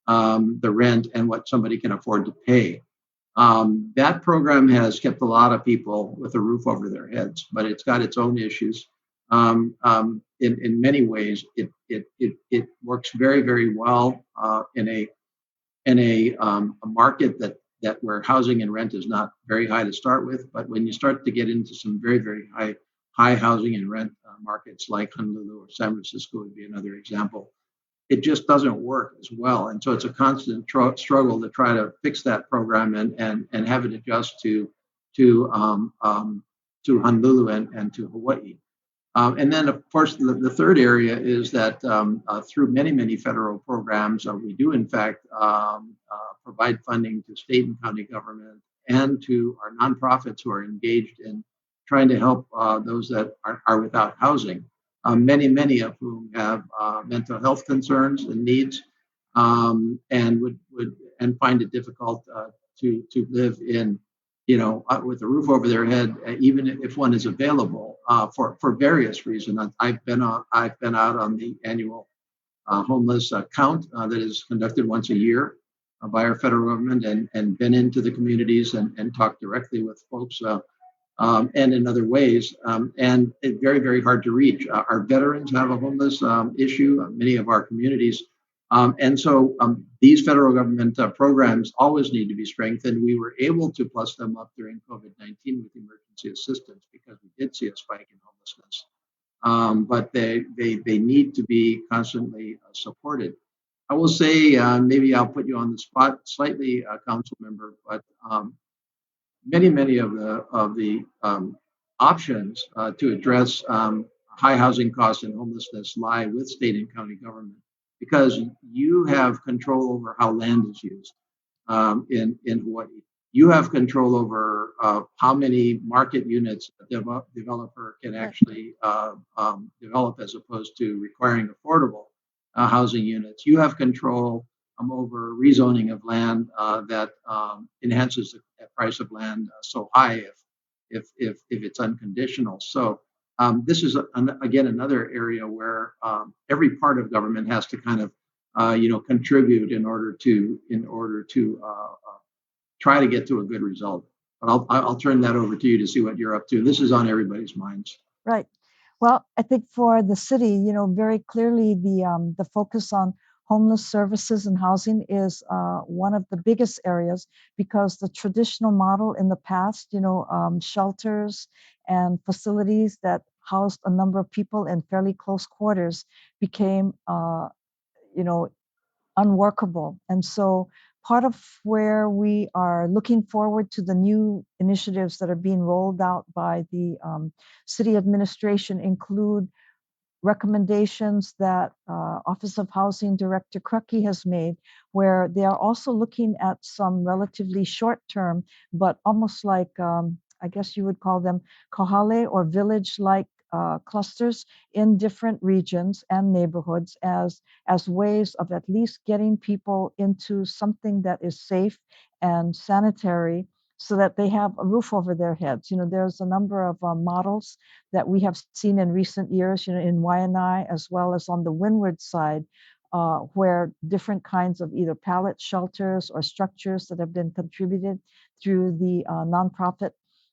the rent and what somebody can afford to pay. That program has kept a lot of people with a roof over their heads, but it's got its own issues. In many ways, it works very, very well in a market that where housing and rent is not very high to start with. But when you start to get into some very, very high housing and rent markets like Honolulu or San Francisco would be another example, it just doesn't work as well. And so it's a constant struggle to try to fix that program and have it adjust to Honolulu and to Hawaii. And then, of course, the third area is that through many federal programs, we do, in fact, provide funding to state and county government and to our nonprofits who are engaged in trying to help those that are without housing. Many of whom have mental health concerns and needs, and would find it difficult to live in, with a roof over their head, even if one is available for various reasons. I've been out on the annual homeless count that is conducted once a year by our federal government, and been into the communities and talked directly with folks. And in other ways, and it's very, very hard to reach. Our veterans have a homeless issue, many of our communities. And so these federal government programs always need to be strengthened. We were able to plus them up during COVID-19 with emergency assistance because we did see a spike in homelessness. But they need to be constantly supported. I will say, maybe I'll put you on the spot slightly, council member, but many of the options to address high housing costs and homelessness lie with state and county government because you have control over how land is used in Hawaii. You have control over how many market units a developer can actually develop as opposed to requiring affordable housing units. You have control over rezoning of land that enhances the price of land so high if it's unconditional. So this is again another area where every part of government has to kind of contribute in order to try to get to a good result. But I'll turn that over to you to see what you're up to. This is on everybody's minds. Right. Well, I think for the city, very clearly the focus on homeless services and housing is one of the biggest areas because the traditional model in the past, shelters and facilities that housed a number of people in fairly close quarters became, unworkable. And so part of where we are looking forward to the new initiatives that are being rolled out by the city administration include recommendations that Office of Housing Director Krucky has made, where they are also looking at some relatively short-term, but almost like, I guess you would call them kahale or village-like clusters in different regions and neighborhoods as ways of at least getting people into something that is safe and sanitary so that they have a roof over their heads. There's a number of models that we have seen in recent years, in Waianae as well as on the windward side where different kinds of either pallet shelters or structures that have been contributed through the nonprofit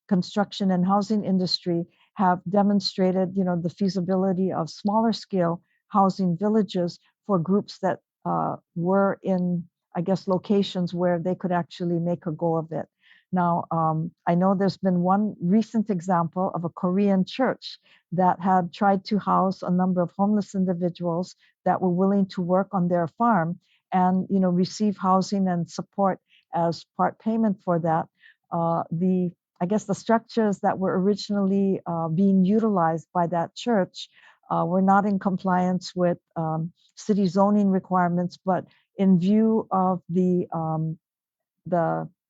construction and housing industry have demonstrated, the feasibility of smaller scale housing villages for groups that were in, I guess, locations where they could actually make a go of it. Now, I know there's been one recent example of a Korean church that had tried to house a number of homeless individuals that were willing to work on their farm and, receive housing and support as part payment for that. I guess the structures that were originally being utilized by that church were not in compliance with city zoning requirements, but in view of the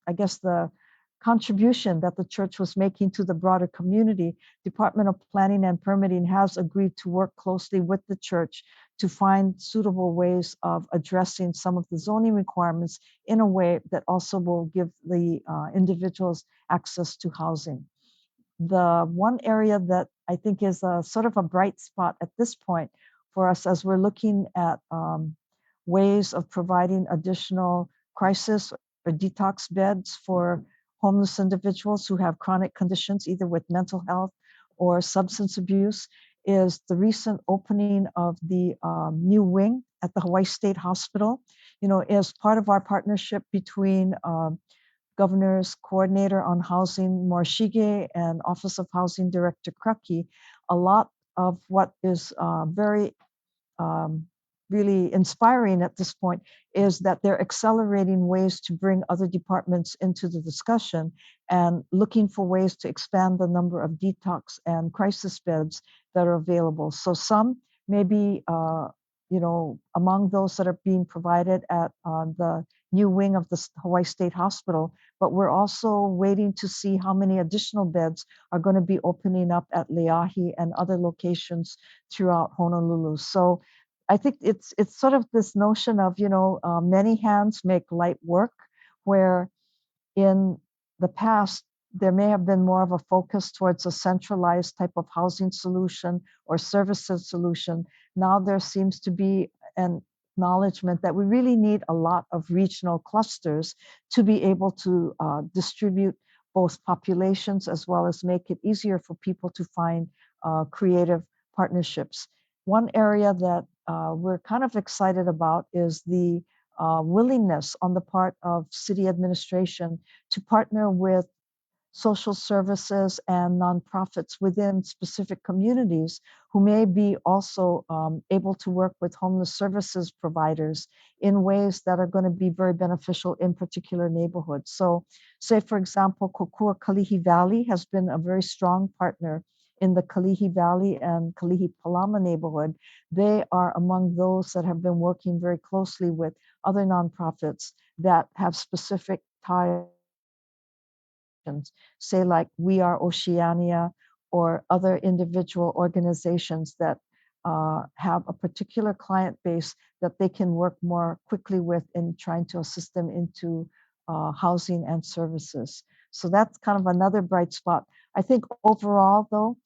I guess the contribution that the church was making to the broader community, Department of Planning and Permitting has agreed to work closely with the church to find suitable ways of addressing some of the zoning requirements in a way that also will give the individuals access to housing. The one area that I think is a sort of a bright spot at this point for us as we're looking at ways of providing additional crisis or detox beds for homeless individuals who have chronic conditions, either with mental health or substance abuse, is the recent opening of the new wing at the Hawaii State Hospital. As part of our partnership between Governor's Coordinator on Housing, Morishige, and Office of Housing Director Kraki, a lot of what is very really inspiring at this point is that they're accelerating ways to bring other departments into the discussion and looking for ways to expand the number of detox and crisis beds that are available. So some may be, among those that are being provided at the new wing of the Hawaii State Hospital, but we're also waiting to see how many additional beds are going to be opening up at Leahi and other locations throughout Honolulu. So I think it's sort of this notion of, many hands make light work, where in the past, there may have been more of a focus towards a centralized type of housing solution or services solution. Now there seems to be an acknowledgement that we really need a lot of regional clusters to be able to distribute both populations as well as make it easier for people to find creative partnerships. One area that we're kind of excited about is the willingness on the part of city administration to partner with social services and nonprofits within specific communities who may be also able to work with homeless services providers in ways that are going to be very beneficial in particular neighborhoods. So say, for example, Kokua Kalihi Valley has been a very strong partner in the Kalihi Valley and Kalihi Palama neighborhood. They are among those that have been working very closely with other nonprofits that have specific ties, say like We Are Oceania or other individual organizations that have a particular client base that they can work more quickly with in trying to assist them into housing and services. So that's kind of another bright spot. I think overall, though,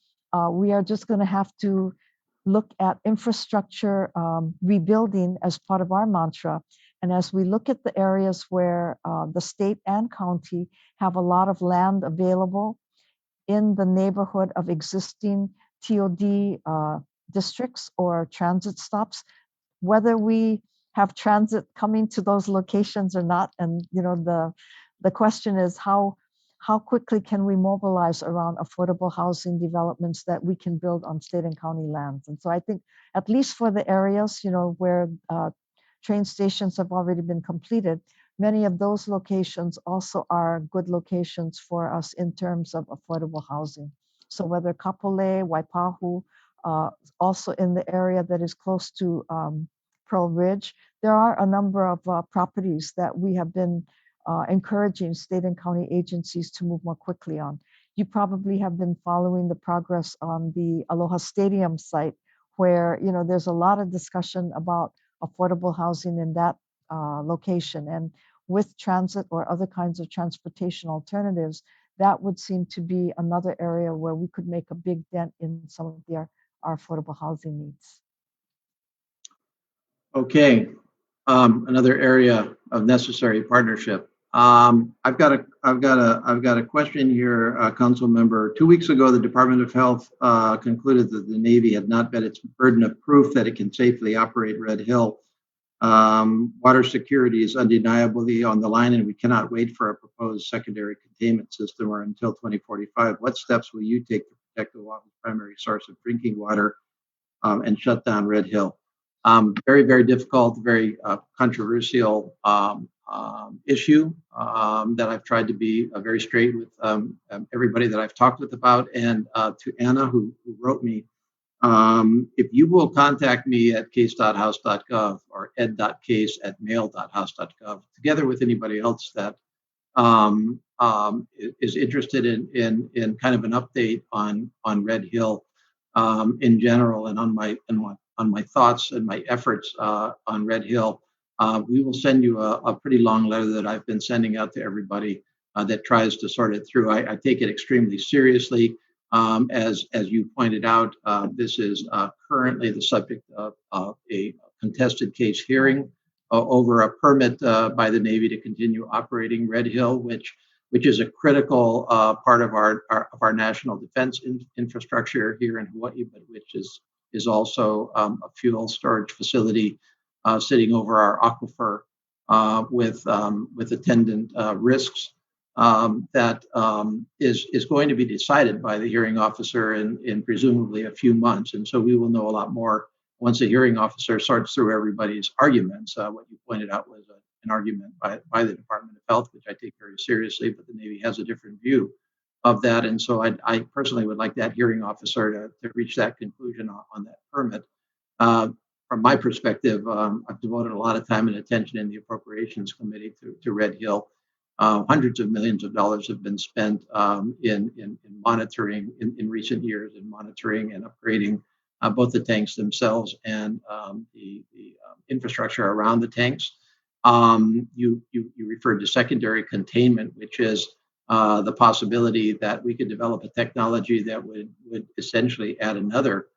we are just going to have to look at infrastructure rebuilding as part of our mantra. And as we look at the areas where the state and county have a lot of land available in the neighborhood of existing TOD districts or transit stops, whether we have transit coming to those locations or not. And the question is how quickly can we mobilize around affordable housing developments that we can build on state and county lands? And so I think at least for the areas where train stations have already been completed, many of those locations also are good locations for us in terms of affordable housing. So whether Kapolei, Waipahu, also in the area that is close to Pearl Ridge, there are a number of properties that we have been encouraging state and county agencies to move more quickly on. You probably have been following the progress on the Aloha Stadium site, where there's a lot of discussion about affordable housing in that location. And with transit or other kinds of transportation alternatives, that would seem to be another area where we could make a big dent in some of our affordable housing needs. Okay, another area of necessary partnership. I've got a question here, Council Member. 2 weeks ago, the Department of Health concluded that the Navy had not met its burden of proof that it can safely operate Red Hill. Water security is undeniably on the line, and we cannot wait for a proposed secondary containment system or until 2045. What steps will you take to protect the water's primary source of drinking water and shut down Red Hill? Very, very difficult, very controversial issue that I've tried to be very straight with everybody that I've talked with about. And to Anna, who wrote me, if you will contact me at case.house.gov or ed.case@mail.house.gov, together with anybody else that is interested in kind of an update on Red Hill in general and on my thoughts and my efforts on Red Hill, we will send you a pretty long letter that I've been sending out to everybody that tries to sort it through. I take it extremely seriously. As you pointed out, this is currently the subject of a contested case hearing over a permit by the Navy to continue operating Red Hill, which is a critical part of our national defense infrastructure here in Hawaii, but which is also a fuel storage facility sitting over our aquifer with attendant risks that is going to be decided by the hearing officer in presumably a few months. And so we will know a lot more once the hearing officer sorts through everybody's arguments. What you pointed out was an argument by the Department of Health, which I take very seriously, but the Navy has a different view of that. And so I personally would like that hearing officer to reach that conclusion on that permit. From my perspective, I've devoted a lot of time and attention in the Appropriations Committee to Red Hill. Hundreds of millions of dollars have been spent in monitoring in recent years, in monitoring and upgrading both the tanks themselves and the infrastructure around the tanks. You referred to secondary containment, which is the possibility that we could develop a technology that would essentially add another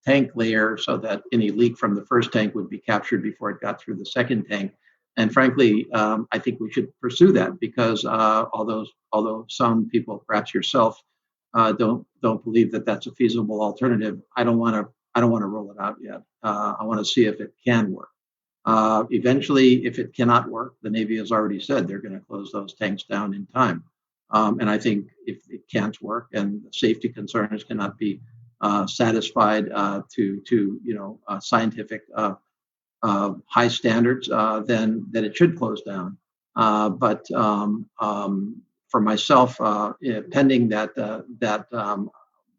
tank layer so that any leak from the first tank would be captured before it got through the second tank. And frankly, I think we should pursue that because although some people, perhaps yourself, don't believe that that's a feasible alternative, I don't want to roll it out yet. I want to see if it can work. Eventually, if it cannot work, the Navy has already said they're going to close those tanks down in time. And I think if it can't work and the safety concerns cannot be satisfied to scientific high standards, then it should close down. But for myself, pending that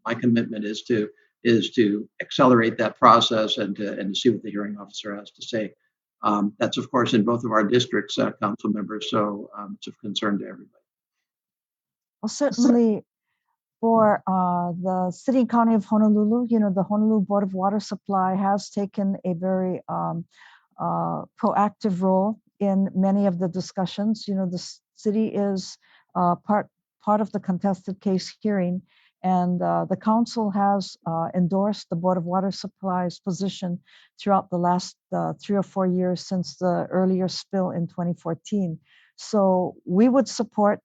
my commitment is to accelerate that process and to see what the hearing officer has to say. That's of course in both of our districts, council members, so it's of concern to everybody. Well, certainly for the city and county of Honolulu, the Honolulu Board of Water Supply has taken a very proactive role in many of the discussions. The city is part of the contested case hearing, and the council has endorsed the Board of Water Supply's position throughout the last 3 or 4 years since the earlier spill in 2014. So we would support,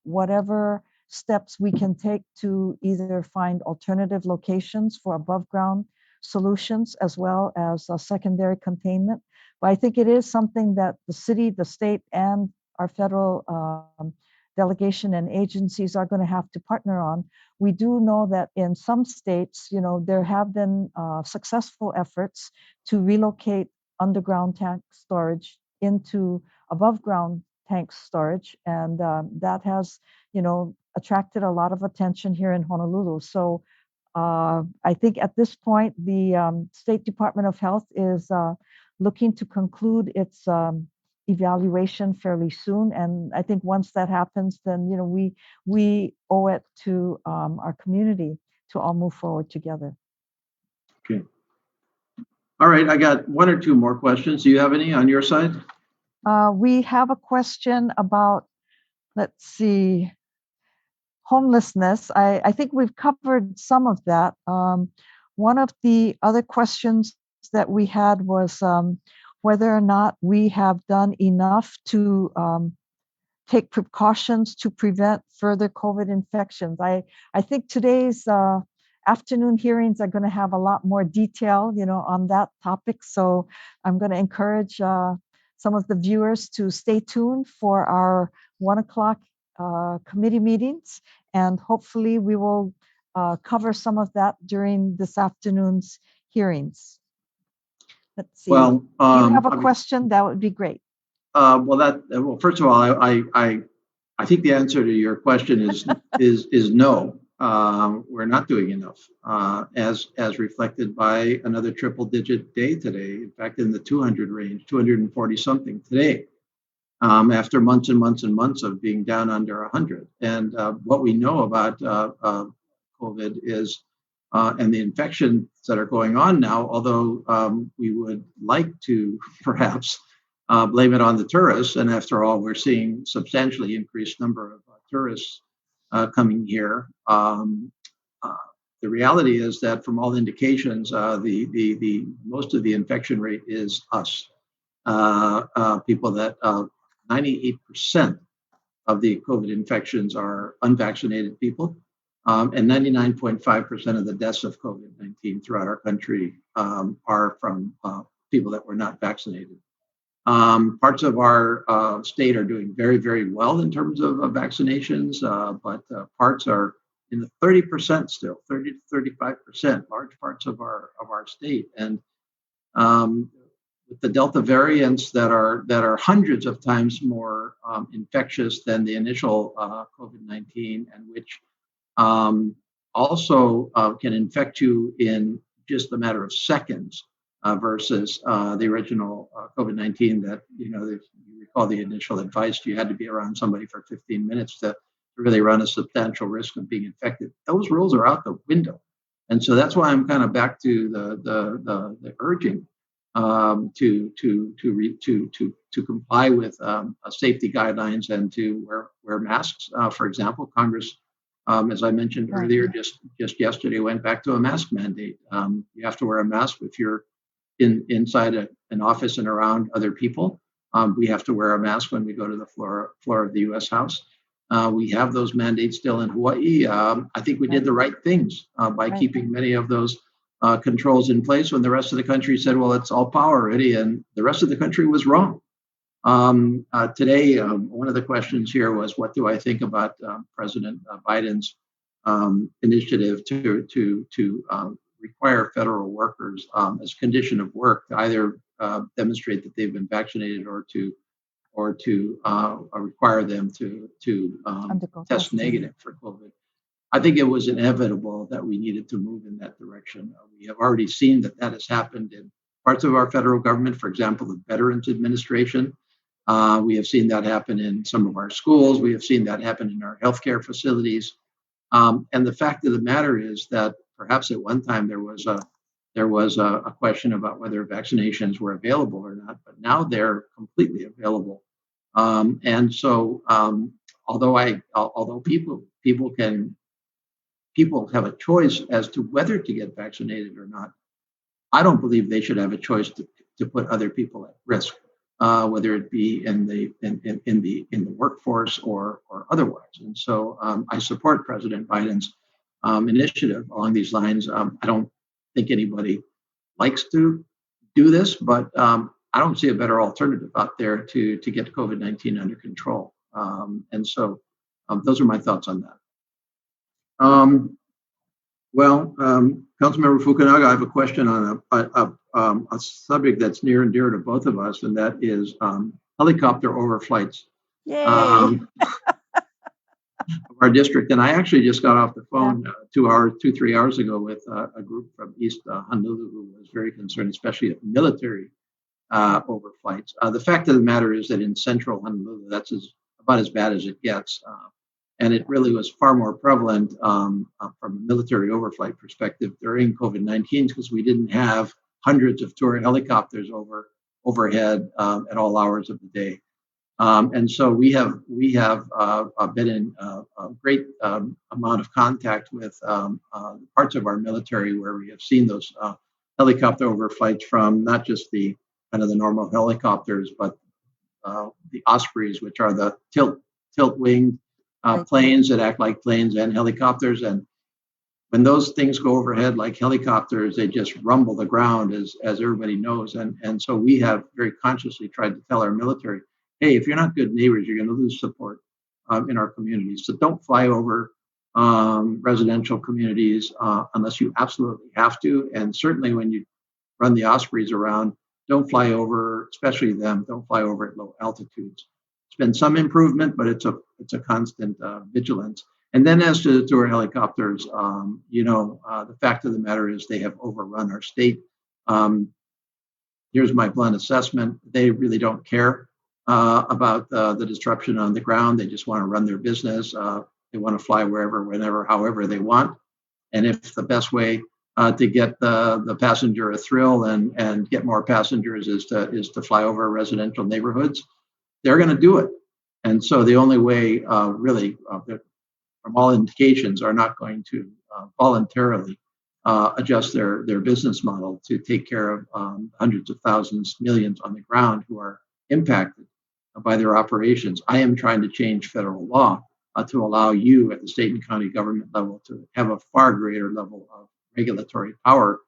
whatever steps we can take to either find alternative locations for above ground solutions as well as secondary containment. But I think it is something that the city, the state, and our federal delegation and agencies are going to have to partner on. We do know that in some states, there have been successful efforts to relocate underground tank storage into above ground tank storage, and that has, attracted a lot of attention here in Honolulu. So I think at this point, the State Department of Health is looking to conclude its evaluation fairly soon. And I think once that happens, then we owe it to our community to all move forward together. Okay. All right, I got 1 or 2 more questions. Do you have any on your side? We have a question about, let's see, homelessness. I think we've covered some of that. One of the other questions that we had was whether or not we have done enough to take precautions to prevent further COVID infections. I think today's afternoon hearings are going to have a lot more detail, on that topic. So I'm going to encourage some of the viewers to stay tuned for our 1 o'clock committee meetings, and hopefully we will cover some of that during this afternoon's hearings. Let's see. Well, you have a question? That would be great. Well, first of all, I think the answer to your question is no. We're not doing enough, as reflected by another triple-digit day today. In fact, in the 200 range, 240 something today, after months and months and months of being down under 100. And what we know about COVID is, and the infections that are going on now, although we would like to perhaps blame it on the tourists, and after all, we're seeing substantially increased number of tourists coming here. The reality is that, from all indications, the most of the infection rate is us. People that 98% of the COVID infections are unvaccinated people, and 99.5% of the deaths of COVID-19 throughout our country are from people that were not vaccinated. Parts of our state are doing very, very well in terms of vaccinations, but parts are in the 30% still, 30 to 35%, large parts of our state. And with the Delta variants that are hundreds of times more infectious than the initial COVID-19, and which also can infect you in just a matter of seconds, versus the original COVID-19 that, if you recall the initial advice, you had to be around somebody for 15 minutes to really run a substantial risk of being infected. Those rules are out the window. And so that's why I'm kind of back to the urging to comply with safety guidelines and to wear masks. For example, Congress, as I mentioned earlier, just yesterday went back to a mask mandate. You have to wear a mask if you're inside an office and around other people. We have to wear a mask when we go to the floor of the U.S. House. We have those mandates still in Hawaii. I think we did the right things by keeping many of those controls in place when the rest of the country said, well, it's all power already, and the rest of the country was wrong. Today, one of the questions here was, what do I think about President Biden's initiative to require federal workers as condition of work to either demonstrate that they've been vaccinated or to require them to test negative for COVID. I think it was inevitable that we needed to move in that direction. We have already seen that has happened in parts of our federal government. For example, the Veterans Administration. We have seen that happen in some of our schools. We have seen that happen in our healthcare facilities. And the fact of the matter is that perhaps at one time there was a question about whether vaccinations were available or not, but now they're completely available. And so, although people have a choice as to whether to get vaccinated or not, I don't believe they should have a choice to put other people at risk, whether it be in the workforce or otherwise. And so, I support President Biden's initiative along these lines. I don't think anybody likes to do this, but I don't see a better alternative out there to get COVID-19 under control. And so those are my thoughts on that. Councilmember Fukunaga, I have a question on a subject that's near and dear to both of us, and that is helicopter overflights of our district. And I actually just got off the phone 3 hours ago with a group from East Honolulu who was very concerned, especially at military overflights. The fact of the matter is that in central Honolulu, that's about as bad as it gets. And it really was far more prevalent from a military overflight perspective during COVID-19, because we didn't have hundreds of tour helicopters overhead at all hours of the day. And so we have been in a great amount of contact with parts of our military where we have seen those helicopter overflights from not just the kind of the normal helicopters, but the Ospreys, which are the tilt winged Right. planes that act like planes and helicopters. And when those things go overhead like helicopters, they just rumble the ground, as everybody knows. And so we have very consciously tried to tell our military, hey, if you're not good neighbors, you're going to lose support in our communities. So don't fly over residential communities unless you absolutely have to. And certainly when you run the Ospreys around, don't fly over, especially them, don't fly over at low altitudes. It's been some improvement, but it's a constant vigilance. And then as to the tour helicopters, the fact of the matter is they have overrun our state. Here's my blunt assessment. They really don't care about the disruption on the ground. They just want to run their business. They want to fly wherever, whenever, however they want. And if the best way to get the passenger a thrill and get more passengers is to fly over residential neighborhoods, they're going to do it. And so the only way, really, from all indications, are not going to voluntarily adjust their business model to take care of hundreds of thousands, millions on the ground who are impacted by their operations. I am trying to change federal law to allow you at the state and county government level to have a far greater level of regulatory power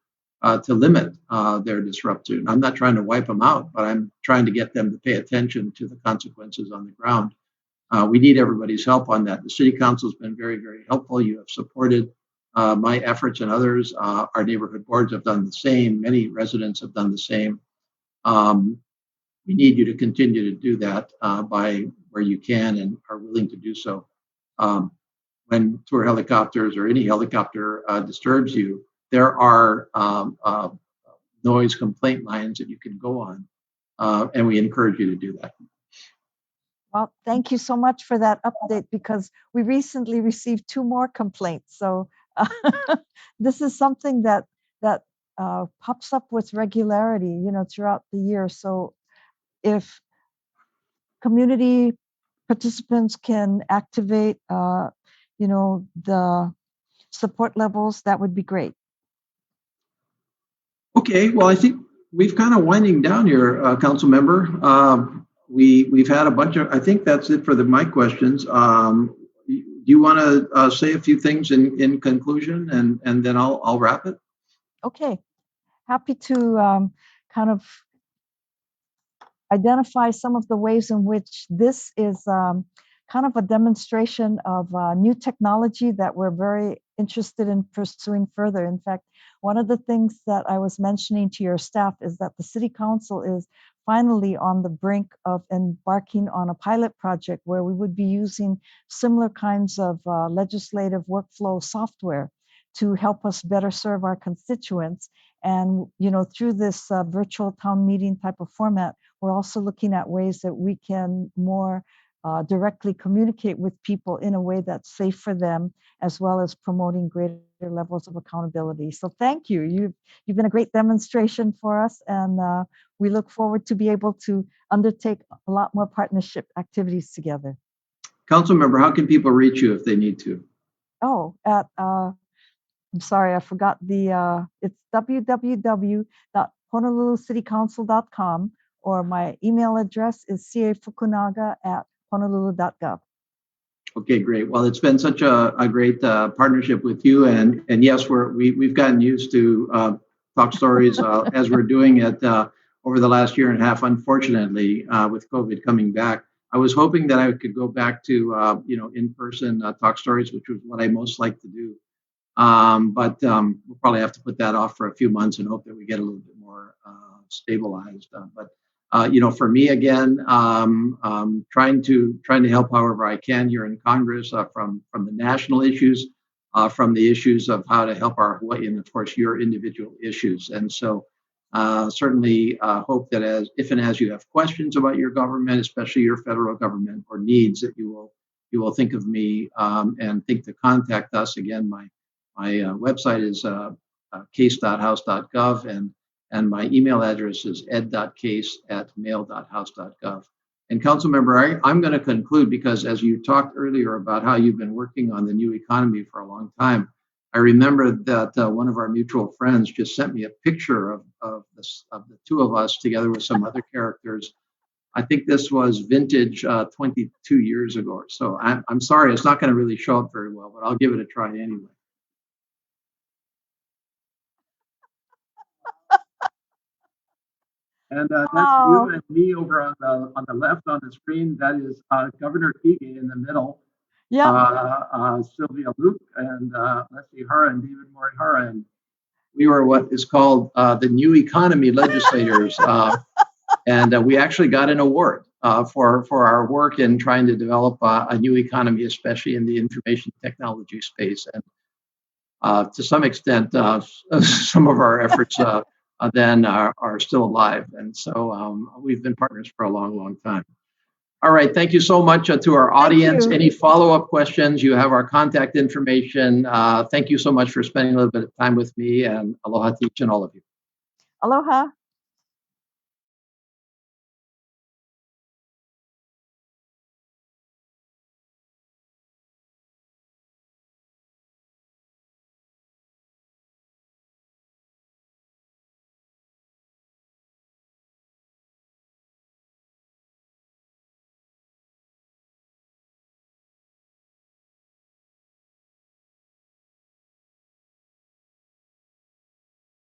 to limit their disruption. I'm not trying to wipe them out, but I'm trying to get them to pay attention to the consequences on the ground. We need everybody's help on that. The city council has been very, very helpful. You have supported my efforts and others. Our neighborhood boards have done the same. Many residents have done the same. We need you to continue to do that by where you can and are willing to do so. When tour helicopters or any helicopter disturbs you, there are noise complaint lines that you can go on, and we encourage you to do that. Well, thank you so much for that update because we recently received 2 more complaints. So this is something that pops up with regularity, throughout the year. So if community participants can activate, the support levels, that would be great. Okay, well, I think we've kind of winding down here, council member. We've had a bunch of. I think that's it for my questions. Do you want to say a few things in conclusion, and then I'll wrap it? Okay, happy to kind of identify some of the ways in which this is kind of a demonstration of new technology that we're very interested in pursuing further. In fact, one of the things that I was mentioning to your staff is that the City Council is finally on the brink of embarking on a pilot project where we would be using similar kinds of legislative workflow software to help us better serve our constituents. And through this virtual town meeting type of format, we're also looking at ways that we can more directly communicate with people in a way that's safe for them, as well as promoting greater levels of accountability. So thank you. You've been a great demonstration for us, and we look forward to be able to undertake a lot more partnership activities together. Council member, how can people reach you if they need to? Oh, I'm sorry, I forgot it's www.honolulucitycouncil.com, or my email address is cafukunaga@honolulu.gov. Okay, great. Well, it's been such a great partnership with you, and yes, we've gotten used to talk stories as we're doing it over the last year and a half. Unfortunately, with COVID coming back, I was hoping that I could go back to in-person talk stories, which was what I most like to do. But we'll probably have to put that off for a few months and hope that we get a little bit more stabilized. But for me, again, trying to help however I can here in Congress, from the national issues, from the issues of how to help our Hawaii, and of course your individual issues. And so certainly hope that if and as you have questions about your government, especially your federal government, or needs, that you will think of me and think to contact us. Again, my website is case.house.gov, and my email address is ed.case@mail.house.gov. And council member, I'm going to conclude because as you talked earlier about how you've been working on the new economy for a long time, I remember that one of our mutual friends just sent me a picture of the two of us together with some other characters. I think this was vintage 22 years ago or so. I'm sorry, it's not going to really show up very well, but I'll give it a try anyway. And that's you and me over on the left on the screen. That is Governor Ige in the middle. Yeah. Sylvia Luke and Leslie Hara and David Morihara. And we were what is called the new economy legislators. And we actually got an award for our work in trying to develop a new economy, especially in the information technology space. And to some extent, some of our efforts then are still alive. And so we've been partners for a long, long time. All right. Thank you so much to our audience. Any follow-up questions? You have our contact information. Thank you so much for spending a little bit of time with me, and aloha to each and all of you. Aloha.